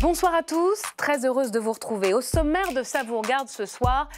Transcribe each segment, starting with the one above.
Bonsoir à tous, très heureuse de vous retrouver. Au sommaire de Ça vous regarde ce soir,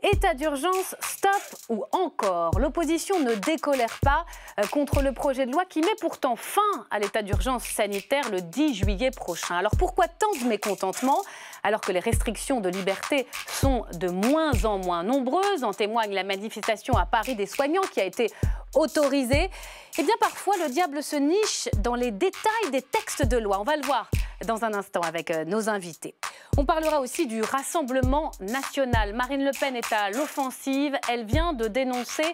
état d'urgence, stop ou encore. L'opposition ne décolère pas contre le projet de loi qui met pourtant fin à l'état d'urgence sanitaire le 10 juillet prochain. Alors pourquoi tant de mécontentement alors que les restrictions de liberté sont de moins en moins nombreuses? En témoigne la manifestation à Paris des soignants qui a été autorisée. Eh bien parfois le diable se niche dans les détails des textes de loi. On va le voir dans un instant avec nos invités. On parlera aussi du Rassemblement national. Marine Le Pen est à l'offensive. Elle vient de dénoncer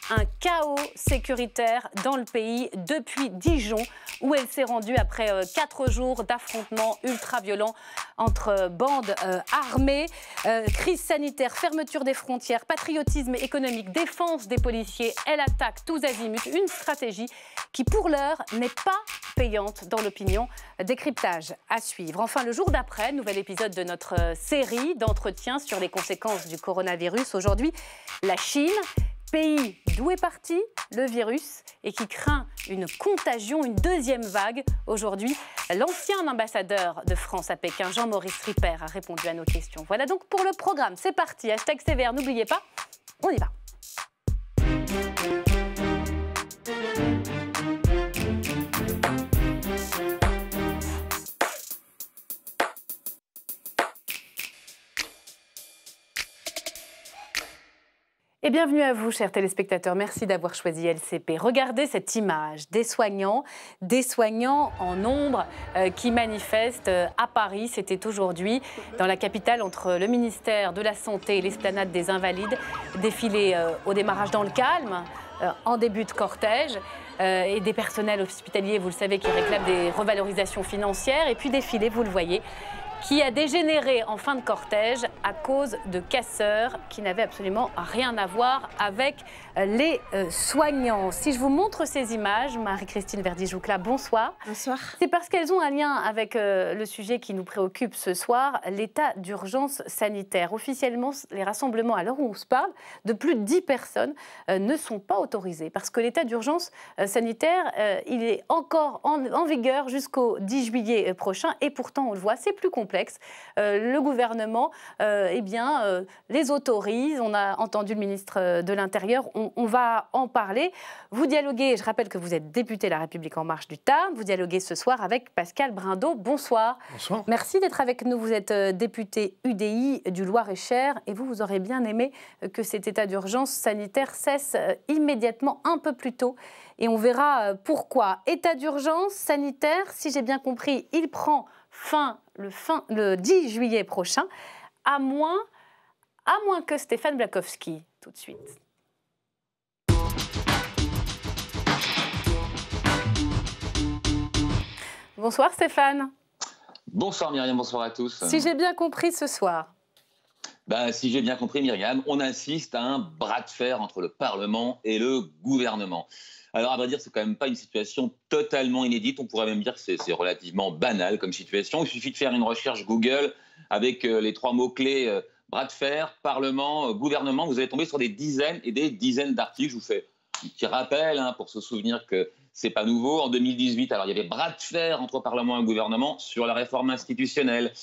un chaos sécuritaire dans le pays depuis Dijon, où elle s'est rendue après 4 jours d'affrontements ultra-violents entre bandes armées. Crise sanitaire, fermeture des frontières, patriotisme économique, défense des policiers. Elle attaque tous azimuts une stratégie qui, pour l'heure, n'est pas payante dans l'opinion. Décryptage à suivre. Enfin, le jour d'après, nouvel épisode de notre série d'entretiens sur les conséquences du coronavirus. Aujourd'hui, la Chine, pays d'où est parti le virus et qui craint une contagion, une deuxième vague. Aujourd'hui, l'ancien ambassadeur de France à Pékin, Jean-Maurice Ripert, a répondu à nos questions. Voilà donc pour le programme. C'est parti. #CVR, n'oubliez pas, on y va. Et bienvenue à vous, chers téléspectateurs. Merci d'avoir choisi LCP. Regardez cette image des soignants en nombre qui manifestent à Paris. C'était aujourd'hui dans la capitale entre le ministère de la Santé et l'esplanade des Invalides. Défilé au démarrage dans le calme, en début de cortège. Et des personnels hospitaliers, vous le savez, qui réclament des revalorisations financières. Et puis défilé, vous le voyez, qui a dégénéré en fin de cortège à cause de casseurs qui n'avaient absolument rien à voir avec les soignants. Si je vous montre ces images, Marie-Christine Verdi-Joucla, bonsoir. Bonsoir. C'est parce qu'elles ont un lien avec le sujet qui nous préoccupe ce soir, l'état d'urgence sanitaire. Officiellement, les rassemblements, à l'heure où on se parle, de plus de 10 personnes ne sont pas autorisés parce que l'état d'urgence sanitaire, il est encore en vigueur jusqu'au 10 juillet prochain et pourtant, on le voit, c'est plus complexe. Le gouvernement les autorise. On a entendu le ministre de l'Intérieur. On va en parler. Vous dialoguez, je rappelle que vous êtes député La République En Marche du Tarn. Vous dialoguez ce soir avec Pascal Brindot. Bonsoir. Bonsoir. Merci d'être avec nous. Vous êtes député UDI du Loir-et-Cher et vous aurez bien aimé que cet état d'urgence sanitaire cesse immédiatement, un peu plus tôt. Et on verra pourquoi. État d'urgence sanitaire, si j'ai bien compris, il prend fin le 10 juillet prochain, à moins que Stéphane Blakowski, tout de suite. Bonsoir Stéphane. Bonsoir Myriam, bonsoir à tous. Si j'ai bien compris ce soir. Si j'ai bien compris Myriam, on assiste à un bras de fer entre le Parlement et le gouvernement. Alors, à vrai dire, c'est quand même pas une situation totalement inédite. On pourrait même dire que c'est relativement banal comme situation. Il suffit de faire une recherche Google avec les 3 mots-clés bras de fer, Parlement, gouvernement. Vous allez tomber sur des dizaines et des dizaines d'articles. Je vous fais un petit rappel pour se souvenir que c'est pas nouveau. En 2018, alors, il y avait bras de fer entre Parlement et gouvernement sur la réforme institutionnelle.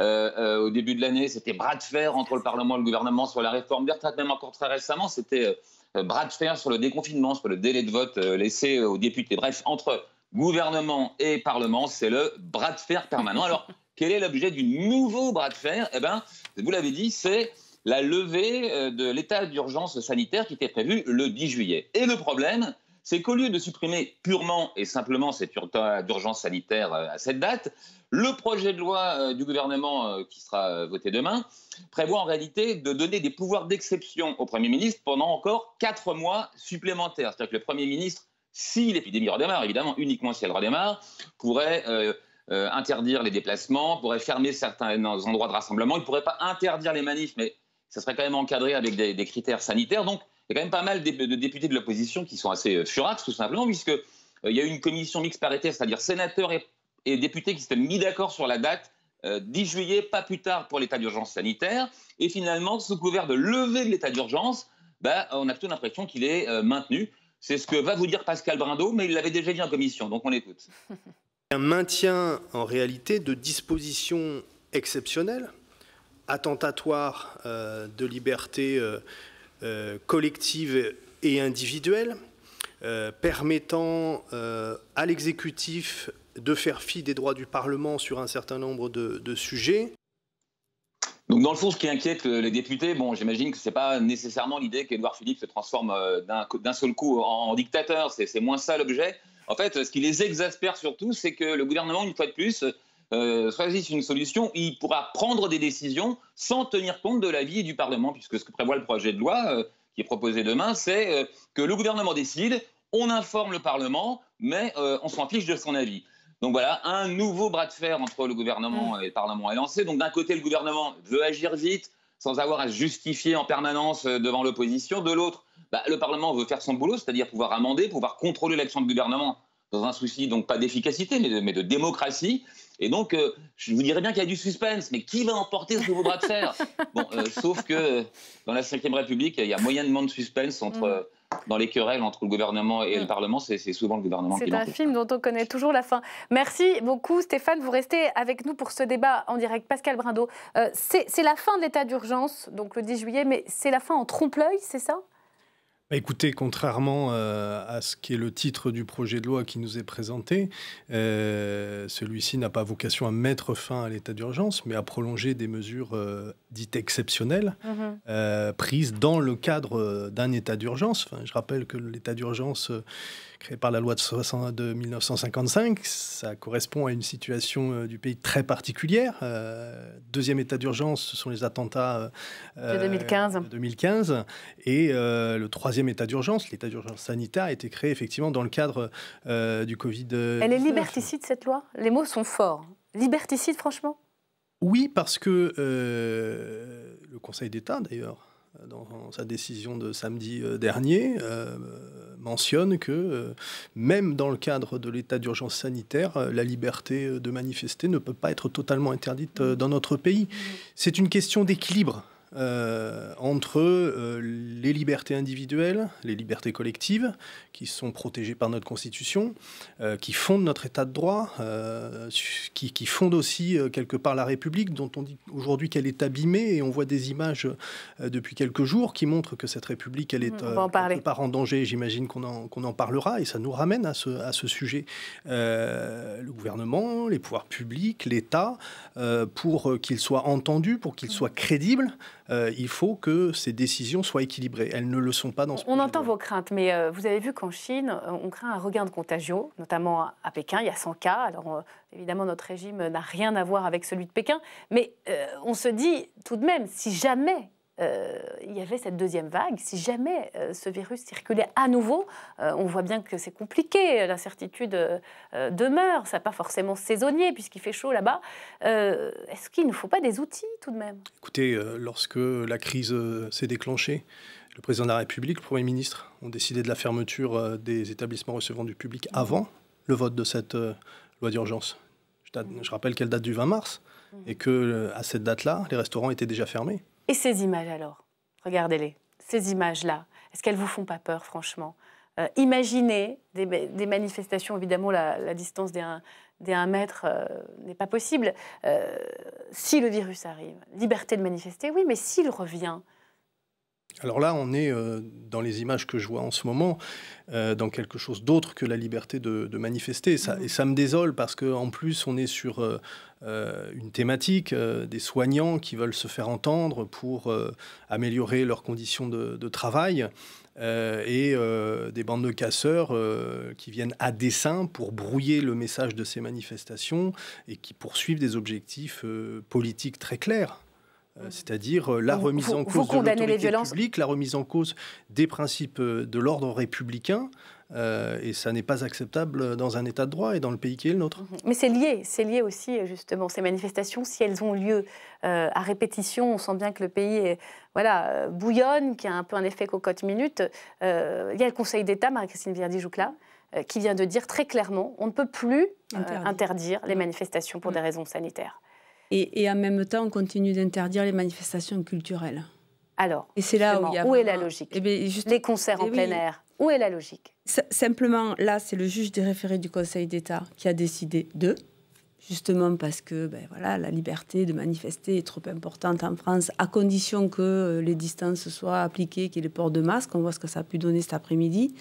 Au début de l'année, c'était bras de fer entre le Parlement et le gouvernement sur la réforme des retraites. Même encore très récemment, c'était bras de fer sur le déconfinement, sur le délai de vote laissé aux députés. Bref, entre gouvernement et Parlement, c'est le bras de fer permanent. Alors, quel est l'objet du nouveau bras de fer? Eh bien, vous l'avez dit, c'est la levée de l'état d'urgence sanitaire qui était prévu le 10 juillet. Et le problème, c'est qu'au lieu de supprimer purement et simplement cet état d'urgence sanitaire à cette date, le projet de loi du gouvernement qui sera voté demain prévoit en réalité de donner des pouvoirs d'exception au Premier ministre pendant encore 4 mois supplémentaires. C'est-à-dire que le Premier ministre, si l'épidémie redémarre, évidemment, uniquement si elle redémarre, pourrait interdire les déplacements, pourrait fermer certains endroits de rassemblement. Il ne pourrait pas interdire les manifs, mais ça serait quand même encadré avec des critères sanitaires. Donc, il y a quand même pas mal de députés de l'opposition qui sont assez furax, tout simplement, puisqu'il y a eu une commission mixte paritaire, c'est-à-dire sénateurs et députés qui s'étaient mis d'accord sur la date 10 juillet, pas plus tard pour l'état d'urgence sanitaire. Et finalement, sous couvert de lever de l'état d'urgence, on a plutôt l'impression qu'il est maintenu. C'est ce que va vous dire Pascal Brindot, mais il l'avait déjà dit en commission, donc on l'écoute. Un maintien en réalité de dispositions exceptionnelles, attentatoires de liberté collective et individuelle, permettant à l'exécutif de faire fi des droits du Parlement sur un certain nombre de sujets. Donc dans le fond, ce qui inquiète les députés, bon, j'imagine que ce n'est pas nécessairement l'idée qu'Édouard Philippe se transforme d'un seul coup en dictateur, c'est moins ça l'objet. En fait, ce qui les exaspère surtout, c'est que le gouvernement, une fois de plus, choisisse une solution où il pourra prendre des décisions sans tenir compte de l'avis du Parlement, puisque ce que prévoit le projet de loi qui est proposé demain, c'est que le gouvernement décide, on informe le Parlement, mais on s'en fiche de son avis. Donc voilà, un nouveau bras de fer entre le gouvernement et le Parlement est lancé. Donc d'un côté, le gouvernement veut agir vite, sans avoir à se justifier en permanence devant l'opposition. De l'autre, le Parlement veut faire son boulot, c'est-à-dire pouvoir amender, pouvoir contrôler l'action du gouvernement dans un souci, donc pas d'efficacité, mais de démocratie. Et donc, je vous dirais bien qu'il y a du suspense, mais qui va emporter ce nouveau bras de fer? Bon, sauf que dans la Ve République, il y a moyennement de suspense dans les querelles entre le gouvernement et le Parlement. C'est souvent le gouvernement qui l'emporte. C'est un film dont on connaît toujours la fin. Merci beaucoup Stéphane, vous restez avec nous pour ce débat en direct. Pascal Brindot, c'est la fin de l'état d'urgence, donc le 10 juillet, mais c'est la fin en trompe-l'œil, c'est ça ? Écoutez, contrairement à ce qui est le titre du projet de loi qui nous est présenté, celui-ci n'a pas vocation à mettre fin à l'état d'urgence, mais à prolonger des mesures dites exceptionnelles prises dans le cadre d'un état d'urgence. Enfin, je rappelle que l'état d'urgence créé par la loi de 1955, ça correspond à une situation du pays très particulière. Deuxième état d'urgence, ce sont les attentats de 2015. Et le troisième état d'urgence, l'état d'urgence sanitaire, a été créé effectivement dans le cadre du Covid-19. Elle est liberticide, cette loi? Les mots sont forts. Liberticide, franchement? Oui, parce que le Conseil d'État, d'ailleurs, dans sa décision de samedi dernier, mentionne que même dans le cadre de l'état d'urgence sanitaire, la liberté de manifester ne peut pas être totalement interdite dans notre pays. C'est une question d'équilibre entre les libertés individuelles, les libertés collectives, qui sont protégées par notre Constitution, qui fondent notre État de droit, qui fondent aussi quelque part la République, dont on dit aujourd'hui qu'elle est abîmée, et on voit des images depuis quelques jours qui montrent que cette République, elle est quelque part en danger. J'imagine qu'on en parlera, et ça nous ramène à ce sujet. Le gouvernement, les pouvoirs publics, l'État, pour qu'ils soient entendus, pour qu'ils soient crédibles, il faut que ces décisions soient équilibrées. Elles ne le sont pas dans ce projet. On entend vos craintes, mais vous avez vu qu'en Chine, on craint un regain de contagion, notamment à Pékin, il y a 100 cas. Alors évidemment, notre régime n'a rien à voir avec celui de Pékin, mais on se dit tout de même, si jamais il y avait cette deuxième vague, si jamais ce virus circulait à nouveau, on voit bien que c'est compliqué, l'incertitude demeure, ça n'est pas forcément saisonnier puisqu'il fait chaud là-bas. Est-ce qu'il ne faut pas des outils tout de même? Écoutez, lorsque la crise s'est déclenchée, le président de la République, le Premier ministre ont décidé de la fermeture des établissements recevant du public avant le vote de cette loi d'urgence. Je rappelle qu'elle date du 20 mars et qu'à cette date-là, les restaurants étaient déjà fermés. Et ces images alors, regardez-les, ces images-là, est-ce qu'elles vous font pas peur franchement? Imaginez des manifestations, évidemment la distance des 1 mètre n'est pas possible. Si le virus arrive, liberté de manifester, oui, mais s'il revient? Alors là, on est dans les images que je vois en ce moment, dans quelque chose d'autre que la liberté de manifester. Et ça me désole parce qu'en plus, on est sur une thématique des soignants qui veulent se faire entendre pour améliorer leurs conditions de travail et des bandes de casseurs qui viennent à dessein pour brouiller le message de ces manifestations et qui poursuivent des objectifs politiques très clairs. C'est-à-dire la remise en cause de l'autorité publique, la remise en cause des principes de l'ordre républicain, et ça n'est pas acceptable dans un État de droit et dans le pays qui est le nôtre. Mais c'est lié aussi justement, ces manifestations, si elles ont lieu à répétition, on sent bien que le pays bouillonne, qu'il y a un peu un effet cocotte-minute. Il y a le Conseil d'État, Marie-Christine Viardi-Joucla, qui vient de dire très clairement, on ne peut plus interdire les manifestations pour des raisons sanitaires. Et en même temps, on continue d'interdire les manifestations culturelles. Alors, et c'est là où, où est la logique? Les concerts en plein air. Où est la logique? Simplement, là, c'est le juge des référés du Conseil d'État qui a décidé justement parce que voilà, la liberté de manifester est trop importante en France, à condition que les distances soient appliquées, qu'il y ait le port de masque. On voit ce que ça a pu donner cet après-midi.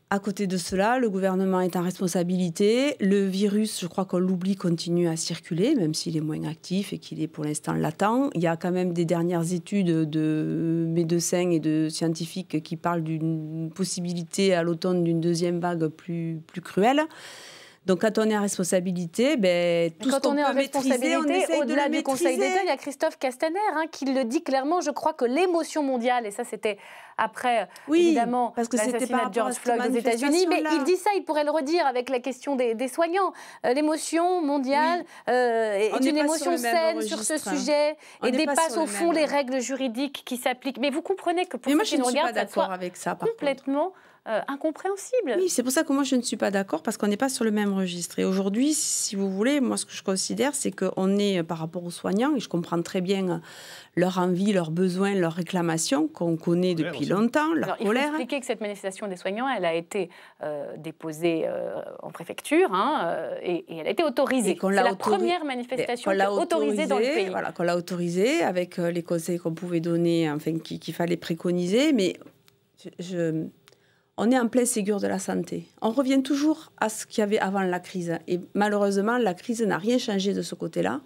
À côté de cela, le gouvernement est en responsabilité. Le virus, je crois qu'on l'oublie, continue à circuler, même s'il est moins actif et qu'il est pour l'instant latent. Il y a quand même des dernières études de médecins et de scientifiques qui parlent d'une possibilité à l'automne d'une deuxième vague plus cruelle. Donc, quand on est en responsabilité, tout ce qu'on peut maîtriser, on essaye de le maîtriser. Au-delà du Conseil d'État, il y a Christophe Castaner qui le dit clairement. Je crois que l'émotion mondiale, et ça c'était après, évidemment, l'assassinat de George Floyd aux États-Unis, mais il dit ça, il pourrait le redire avec la question des soignants. L'émotion mondiale est une émotion saine sur ce sujet et dépasse au fond les règles juridiques qui s'appliquent. Mais vous comprenez que pour ceux qui nous regardent, ça soit complètement incompréhensible. Oui, c'est pour ça que moi je ne suis pas d'accord, parce qu'on n'est pas sur le même registre. Et aujourd'hui, si vous voulez, moi ce que je considère, c'est qu'on est par rapport aux soignants, et je comprends très bien leur envie, leurs besoins, leurs réclamations qu'on connaît depuis longtemps, leur colère. Il faut expliquer que cette manifestation des soignants, elle a été déposée en préfecture et elle a été autorisée. C'est la première manifestation autorisée dans le pays. Voilà, qu'on l'a autorisée avec les conseils qu'on pouvait donner, enfin qu'il fallait préconiser, mais on est en plein Ségur de la santé. On revient toujours à ce qu'il y avait avant la crise. Et malheureusement, la crise n'a rien changé de ce côté-là.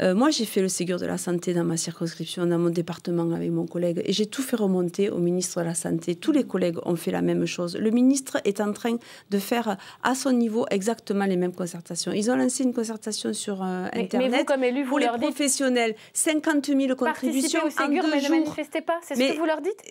Moi, j'ai fait le Ségur de la santé dans ma circonscription, dans mon département avec mon collègue. Et j'ai tout fait remonter au ministre de la Santé. Tous les collègues ont fait la même chose. Le ministre est en train de faire à son niveau exactement les mêmes concertations. Ils ont lancé une concertation sur Internet mais vous, comme élu, pour les professionnels. 50 000 contributions au Ségur, mais ne manifestez pas. C'est ce que vous leur dites?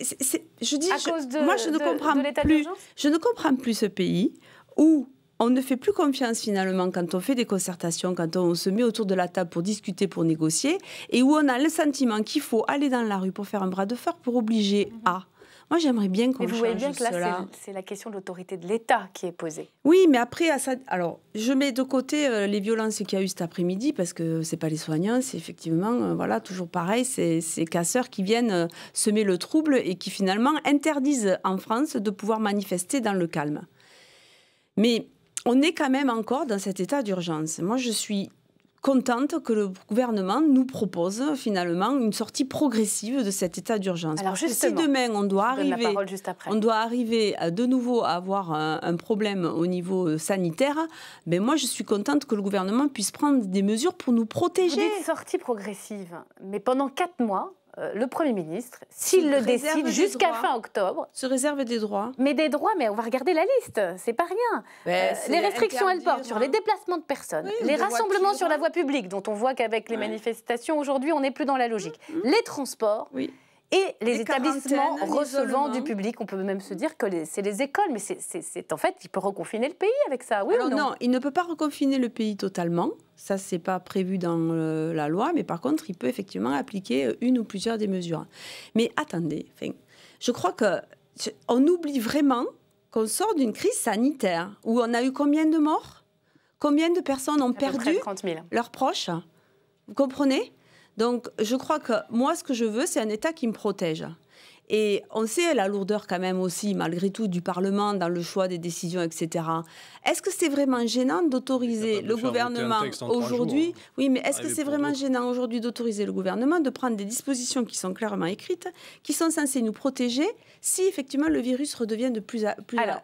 Moi, je ne comprends plus ce pays où on ne fait plus confiance finalement quand on fait des concertations, quand on se met autour de la table pour discuter, pour négocier, et où on a le sentiment qu'il faut aller dans la rue pour faire un bras de fer pour obliger à. Moi, j'aimerais bien qu'on change cela. Vous voyez bien que là, c'est la question de l'autorité de l'État qui est posée. Oui, mais après, alors, je mets de côté les violences qu'il y a eu cet après-midi, parce que c'est pas les soignants, c'est effectivement, voilà, toujours pareil, c'est ces casseurs qui viennent semer le trouble et qui finalement interdisent en France de pouvoir manifester dans le calme. Mais on est quand même encore dans cet état d'urgence. Moi, je suis contente que le gouvernement nous propose finalement une sortie progressive de cet état d'urgence. Alors justement, si demain on doit arriver de nouveau à avoir un problème au niveau sanitaire, moi je suis contente que le gouvernement puisse prendre des mesures pour nous protéger. Vous dites sortie progressive, mais pendant 4 mois, le Premier ministre, s'il le décide, jusqu'à fin octobre, se réserve des droits. Mais des droits, mais on va regarder la liste, c'est pas rien. Les restrictions, elles portent sur les déplacements de personnes, les rassemblements sur la voie publique, dont on voit qu'avec les manifestations, aujourd'hui, on n'est plus dans la logique. Les transports et les établissements recevant du public. On peut même se dire que c'est les écoles, mais c'est en fait, il peut reconfiner le pays avec ça, oui ou non? Non, il ne peut pas reconfiner le pays totalement. Ça, c'est pas prévu dans la loi, mais par contre, il peut effectivement appliquer une ou plusieurs des mesures. Mais attendez, je crois qu'on oublie vraiment qu'on sort d'une crise sanitaire où on a eu combien de morts? Combien de personnes ont perdu leurs proches? Vous comprenez? Donc, je crois que moi, ce que je veux, c'est un État qui me protège. Et on sait la lourdeur quand même aussi, malgré tout, du Parlement dans le choix des décisions, etc. Est-ce que c'est vraiment gênant d'autoriser le gouvernement aujourd'hui? Oui, mais est-ce que c'est vraiment gênant aujourd'hui d'autoriser le gouvernement de prendre des dispositions qui sont clairement écrites, qui sont censées nous protéger si effectivement le virus redevient de plus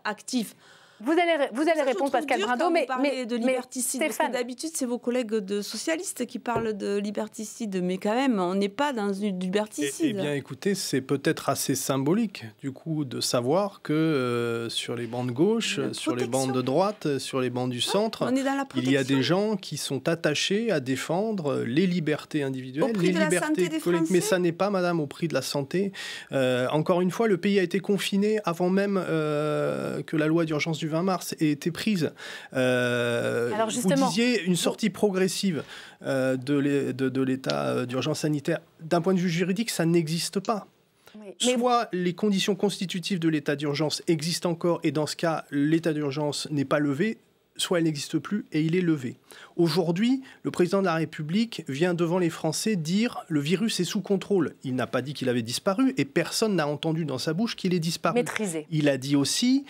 actif? Vous allez répondre, Pascal Brindot, mais de liberticide, parce que d'habitude, c'est vos collègues de socialistes qui parlent de liberticide, mais quand même, on n'est pas dans du liberticide. Eh bien, écoutez, c'est peut-être assez symbolique, du coup, de savoir que sur les bancs de gauche, sur les bancs de droite, sur les bancs du centre, il y a des gens qui sont attachés à défendre les libertés individuelles, les libertés collectives. Mais ça n'est pas, madame, au prix de la santé. Encore une fois, le pays a été confiné avant même que la loi d'urgence du 20 mars ait été prise. Alors justement, vous disiez une sortie progressive de l'état d'urgence sanitaire. D'un point de vue juridique, ça n'existe pas. Soit les conditions constitutives de l'état d'urgence existent encore et dans ce cas, l'état d'urgence n'est pas levé, soit elle n'existe plus et il est levé. Aujourd'hui, le président de la République vient devant les Français dire « le virus est sous contrôle ». Il n'a pas dit qu'il avait disparu et personne n'a entendu dans sa bouche qu'il est disparu. Maîtrisé. Il a dit aussi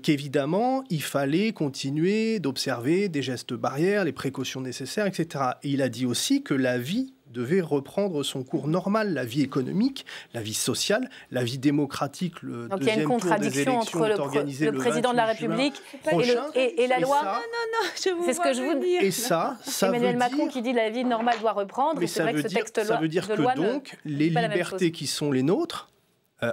qu'évidemment, il fallait continuer d'observer des gestes barrières, les précautions nécessaires, etc. Et il a dit aussi que la vie devait reprendre son cours normal, la vie économique, la vie sociale, la vie démocratique. Donc il y a une contradiction entre le président de la République et la loi. Non, c'est ce que je vous dis. Et ça Emmanuel veut Macron dire... qui dit la vie normale doit reprendre. Mais c'est vrai que ce texte ça veut dire que donc les libertés qui sont les nôtres,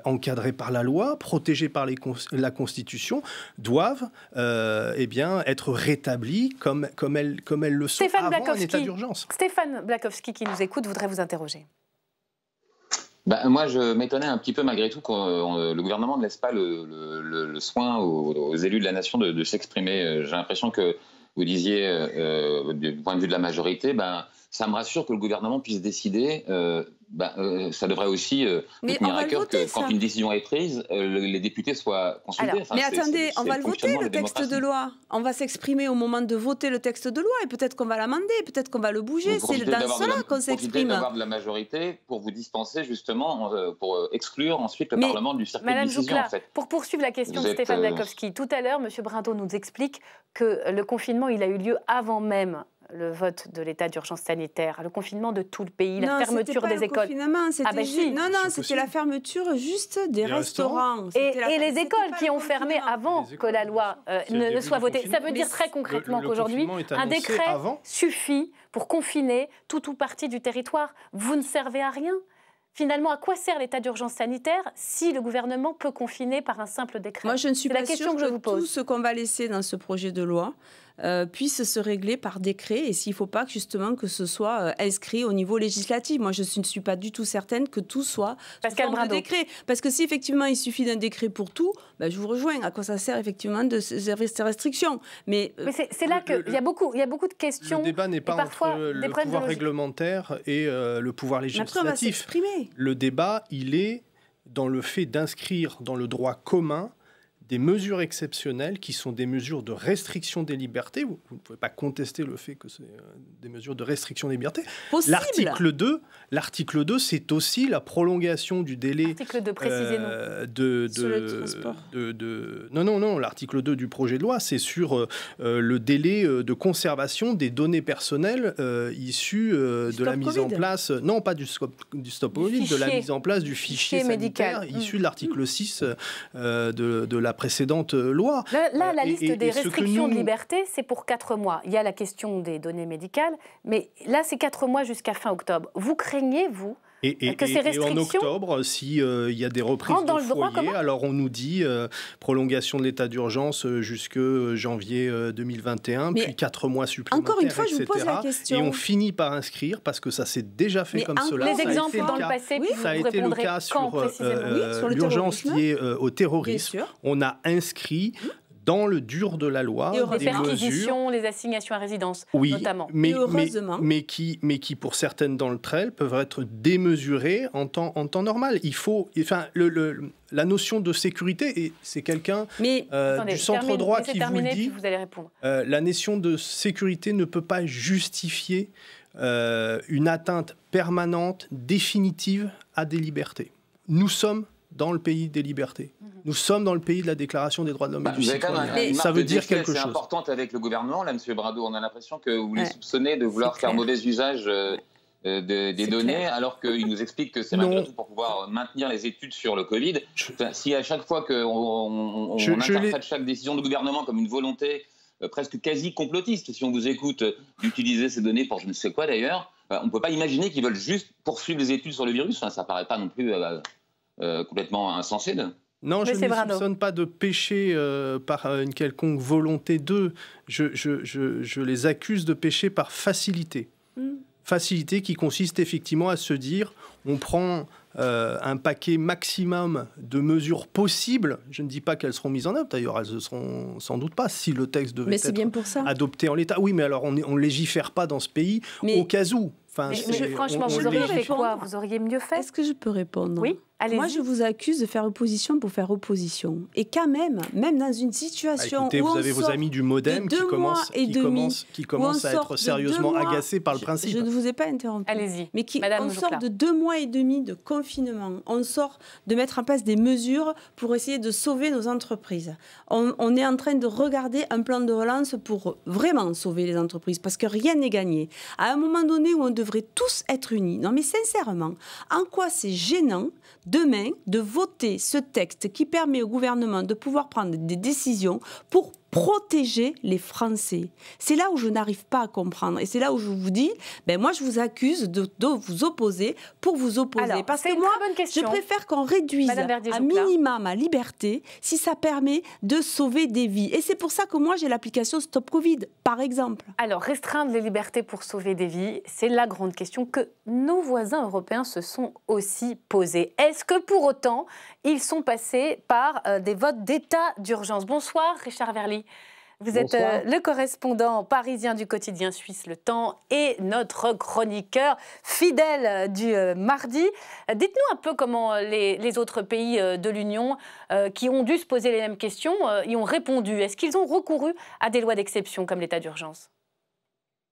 encadrées par la loi, protégées par la Constitution, doivent être rétablies comme elles le sont avant un état d'urgence. Stéphane Blakowski, qui nous écoute, voudrait vous interroger. Moi, je m'étonnais un petit peu malgré tout que le gouvernement ne laisse pas le soin aux élus de la nation de s'exprimer. J'ai l'impression que vous disiez, du point de vue de la majorité, ça me rassure que le gouvernement puisse décider. Ça devrait aussi tenir à cœur que quand une décision est prise, les députés soient consultés. Mais attendez, on va le voter, le texte de loi. On va s'exprimer au moment de voter le texte de loi et peut-être qu'on va l'amender, peut-être qu'on va le bouger. C'est dans cela qu'on s'exprime. Profitez d'avoir de la majorité pour vous dispenser justement, pour exclure ensuite le Parlement du circuit de décision. Joucla, en fait. Pour poursuivre la question de Stéphane Blakowski, tout à l'heure, M. Brindeau nous explique que le confinement, il a eu lieu avant même le vote de l'état d'urgence sanitaire, le confinement de tout le pays, la fermeture des écoles. C'était la fermeture juste des restaurants. Et les écoles qui ont fermé avant que la loi ne soit votée. Ça veut dire très concrètement qu'aujourd'hui, un décret suffit pour confiner tout ou partie du territoire. Vous ne servez à rien. Finalement, à quoi sert l'état d'urgence sanitaire si le gouvernement peut confiner par un simple décret? Moi, je ne suis pas sûre que tout ce qu'on va laisser dans ce projet de loi puisse se régler par décret et s'il ne faut pas que ce soit inscrit au niveau législatif. Moi, je ne suis pas du tout certaine que tout soit sous forme de décret. Parce que si effectivement il suffit d'un décret pour tout, je vous rejoins. À quoi ça sert effectivement de ces restrictions? Mais c'est là qu'il y a beaucoup de questions. Le débat n'est pas entre le pouvoir réglementaire et le pouvoir législatif. Après, on va s'exprimer. Le débat, il est dans le fait d'inscrire dans le droit commun des mesures exceptionnelles qui sont des mesures de restriction des libertés. Vous ne pouvez pas contester le fait que c'est des mesures de restriction des libertés. L'article 2, c'est aussi la prolongation du délai... L'article 2, précisez-nous. Sur le transport. Non, l'article 2 du projet de loi, c'est sur le délai de conservation des données personnelles issues de la mise en place... Non, pas du stop Covid, de la mise en place du fichier sanitaire issu de l'article 6 de la précédente loi. Là, la liste des restrictions de liberté, c'est pour 4 mois. Il y a la question des données médicales, mais là, c'est 4 mois jusqu'à fin octobre. Vous craignez, vous, que ces restrictions... Et en octobre, s'il y a des reprises de foyer, alors on nous dit prolongation de l'état d'urgence jusque janvier 2021, puis 4 mois supplémentaires, encore une fois, etc. Je vous pose la question. Et on finit par inscrire, parce que ça s'est déjà fait comme cela. Les exemples dans le passé, puis ça a été le cas sur l'urgence liée au terrorisme. On a inscrit dans le dur de la loi les perquisitions, les assignations à résidence, notamment. Mais qui, pour certaines d'entre elles, peuvent être démesurées en temps normal. Il faut... la notion de sécurité, et c'est quelqu'un du centre droit qui vous le dit, vous allez répondre. La notion de sécurité ne peut pas justifier une atteinte permanente, définitive à des libertés. Nous sommes dans le pays des libertés. Nous sommes dans le pays de la Déclaration des droits de l'homme et du citoyen. Ça veut dire quelque chose. C'est importante avec le gouvernement, là, M. Brindeau. On a l'impression que vous les soupçonnez de vouloir faire mauvais usage des données, alors qu'il nous explique que c'est malgré tout pour pouvoir maintenir les études sur le Covid. Si à chaque fois qu'on interprète chaque décision du gouvernement comme une volonté presque quasi complotiste, si on vous écoute, d'utiliser ces données pour je ne sais quoi d'ailleurs, on ne peut pas imaginer qu'ils veulent juste poursuivre les études sur le virus. Ça ne paraît pas non plus... complètement insensé. Non, je ne les soupçonne pas de pécher par une quelconque volonté d'eux. Je les accuse de pécher par facilité. Facilité qui consiste effectivement à se dire on prend un paquet maximum de mesures possibles. Je ne dis pas qu'elles seront mises en œuvre, d'ailleurs elles ne seront sans doute pas si le texte devait être adopté en l'état. Oui, mais alors on ne légifère pas dans ce pays au cas où. Franchement, vous auriez fait quoi? Vous auriez mieux fait? Est-ce que je peux répondre? Oui. Moi, je vous accuse de faire opposition pour faire opposition. Et quand même dans une situation écoutez, où vous avez vos amis du MoDem qui commencent à être sérieusement agacés par le principe. Je ne vous ai pas interrompu. Allez-y. Mais on sort de 2 mois et demi de confinement. On sort de mettre en place des mesures pour essayer de sauver nos entreprises. On est en train de regarder un plan de relance pour vraiment sauver les entreprises, parce que rien n'est gagné. À un moment donné où on devrait tous être unis. Non, mais sincèrement, en quoi c'est gênant demain de voter ce texte qui permet au gouvernement de pouvoir prendre des décisions pour protéger les Français? C'est là où je n'arrive pas à comprendre. Et c'est là où je vous dis, moi je vous accuse de vous opposer pour vous opposer. Alors, parce que moi, je préfère qu'on réduise à minima ma liberté si ça permet de sauver des vies. Et c'est pour ça que moi j'ai l'application Stop Covid, par exemple. Alors, restreindre les libertés pour sauver des vies, c'est la grande question que nos voisins européens se sont aussi posée. Est-ce que pour autant, ils sont passés par des votes d'état d'urgence? Bonsoir, Richard Verly. Vous êtes le correspondant parisien du quotidien suisse Le Temps et notre chroniqueur fidèle du mardi. Dites-nous un peu comment les autres pays de l'Union qui ont dû se poser les mêmes questions y ont répondu. Est-ce qu'ils ont recouru à des lois d'exception comme l'état d'urgence ?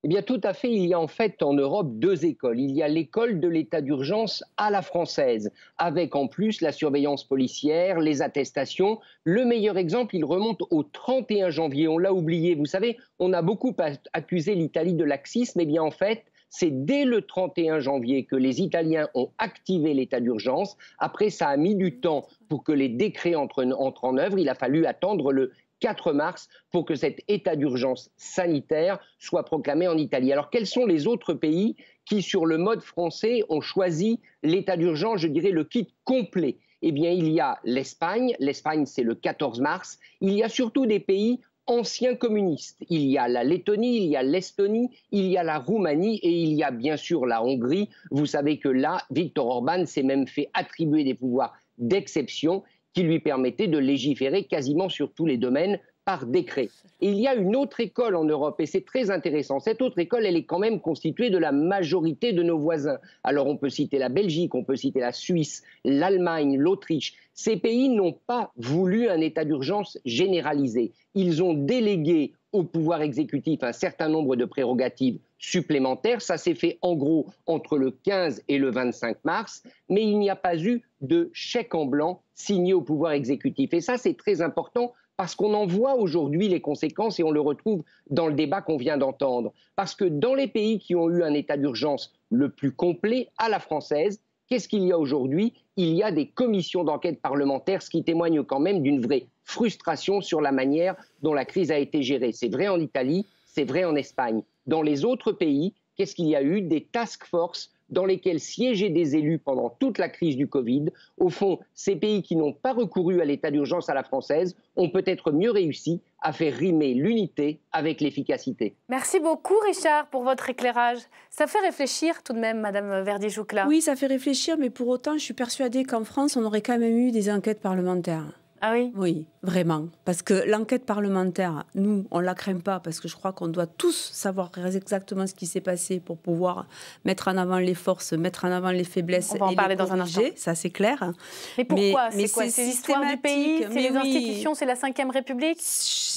Eh bien, tout à fait. Il y a en fait en Europe 2 écoles. Il y a l'école de l'état d'urgence à la française, avec en plus la surveillance policière, les attestations. Le meilleur exemple, il remonte au 31 janvier. On l'a oublié. Vous savez, on a beaucoup accusé l'Italie de laxisme. Eh bien, en fait, c'est dès le 31 janvier que les Italiens ont activé l'état d'urgence. Après, ça a mis du temps pour que les décrets entrent en œuvre. Il a fallu attendre le 4 mars pour que cet état d'urgence sanitaire soit proclamé en Italie. Alors, quels sont les autres pays qui, sur le mode français, ont choisi l'état d'urgence, je dirais le kit complet? Eh bien, il y a l'Espagne. L'Espagne, c'est le 14 mars. Il y a surtout des pays anciens communistes. Il y a la Lettonie, il y a l'Estonie, il y a la Roumanie et il y a bien sûr la Hongrie. Vous savez que là, Viktor Orban s'est même fait attribuer des pouvoirs d'exception qui lui permettait de légiférer quasiment sur tous les domaines par décret. Et il y a une autre école en Europe, et c'est très intéressant. Cette autre école, elle est quand même constituée de la majorité de nos voisins. Alors on peut citer la Belgique, on peut citer la Suisse, l'Allemagne, l'Autriche. Ces pays n'ont pas voulu un état d'urgence généralisé. Ils ont délégué au pouvoir exécutif un certain nombre de prérogatives supplémentaires. Ça s'est fait en gros entre le 15 et le 25 mars, mais il n'y a pas eu de chèque en blanc signé au pouvoir exécutif. Et ça, c'est très important parce qu'on en voit aujourd'hui les conséquences et on le retrouve dans le débat qu'on vient d'entendre. Parce que dans les pays qui ont eu un état d'urgence le plus complet, à la française, qu'est-ce qu'il y a aujourd'hui? Il y a des commissions d'enquête parlementaires, ce qui témoigne quand même d'une vraie frustration sur la manière dont la crise a été gérée. C'est vrai en Italie, c'est vrai en Espagne. Dans les autres pays, qu'est-ce qu'il y a eu? Des task force dans lesquels siégeaient des élus pendant toute la crise du Covid. Au fond, ces pays qui n'ont pas recouru à l'état d'urgence à la française ont peut-être mieux réussi à faire rimer l'unité avec l'efficacité. Merci beaucoup Richard pour votre éclairage. Ça fait réfléchir tout de même, Madame Verdy-Jouclas. Oui, ça fait réfléchir, mais pour autant, je suis persuadée qu'en France, on aurait quand même eu des enquêtes parlementaires. Ah oui? Oui, vraiment. Parce que l'enquête parlementaire, nous, on ne la craint pas, parce que je crois qu'on doit tous savoir exactement ce qui s'est passé pour pouvoir mettre en avant les forces, mettre en avant les faiblesses. On va en parler dans un instant. Ça, c'est clair. Mais pourquoi? C'est quoi? C'est l'histoire du pays? C'est les institutions? C'est la Ve République?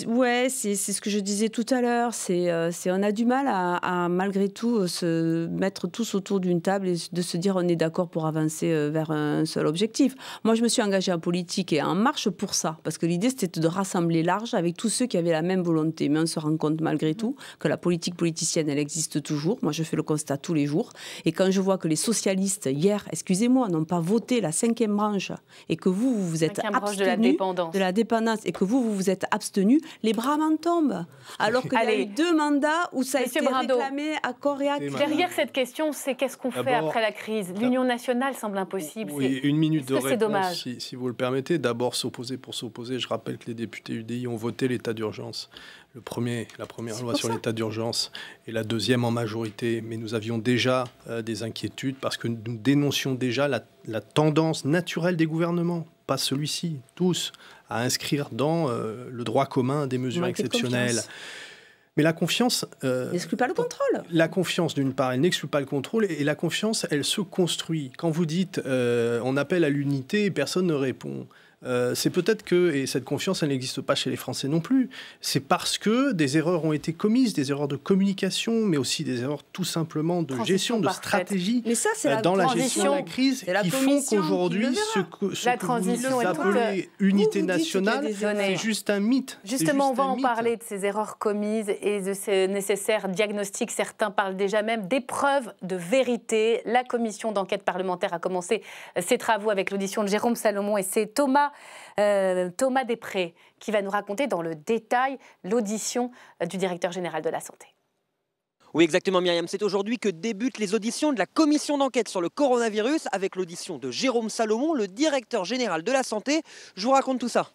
Ouais, c'est ce que je disais tout à l'heure. On a du mal à malgré tout se mettre tous autour d'une table et de se dire on est d'accord pour avancer vers un seul objectif. Moi, je me suis engagée en politique et en marche pour ça, parce que l'idée c'était de rassembler large avec tous ceux qui avaient la même volonté. Mais on se rend compte malgré tout que la politique politicienne, elle existe toujours. Moi, je fais le constat tous les jours. Et quand je vois que les socialistes, hier, excusez-moi, n'ont pas voté la 5e branche et que vous vous êtes abstenus de la dépendance et que vous vous êtes abstenus, les bras m'en tombent. Alors qu'il y a eu 2 mandats où ça a été réclamé à corps et à cri. Derrière cette question, c'est qu'est-ce qu'on fait après la crise? L'union nationale semble impossible. Oui, une minute de réponse, dommage si vous le permettez. D'abord, s'opposer pour s'opposer. Je rappelle que les députés UDI ont voté l'état d'urgence. La première loi sur l'état d'urgence et la deuxième en majorité. Mais nous avions déjà des inquiétudes parce que nous dénoncions déjà la tendance naturelle des gouvernements, pas celui-ci, tous, à inscrire dans le droit commun des mesures exceptionnelles. Mais la confiance... n'exclut pas le contrôle. La confiance, d'une part, elle n'exclut pas le contrôle, et la confiance, elle se construit. Quand vous dites on appelle à l'unité et personne ne répond, c'est peut-être que, et cette confiance, elle n'existe pas chez les Français non plus, c'est parce que des erreurs ont été commises, des erreurs de communication, mais aussi des erreurs tout simplement de gestion, de stratégie dans la gestion de la crise, qui font qu'aujourd'hui, ce que vous appelez unité nationale, c'est juste un mythe. Justement, on va en parler de ces erreurs commises et de ces nécessaires diagnostics. Certains parlent déjà même d'épreuves de vérité. La commission d'enquête parlementaire a commencé ses travaux avec l'audition de Jérôme Salomon, et c'est Thomas Després qui va nous raconter dans le détail l'audition du directeur général de la santé. Oui, exactement, Myriam. C'est aujourd'hui que débutent les auditions de la commission d'enquête sur le coronavirus avec l'audition de Jérôme Salomon, le directeur général de la santé. Je vous raconte tout ça.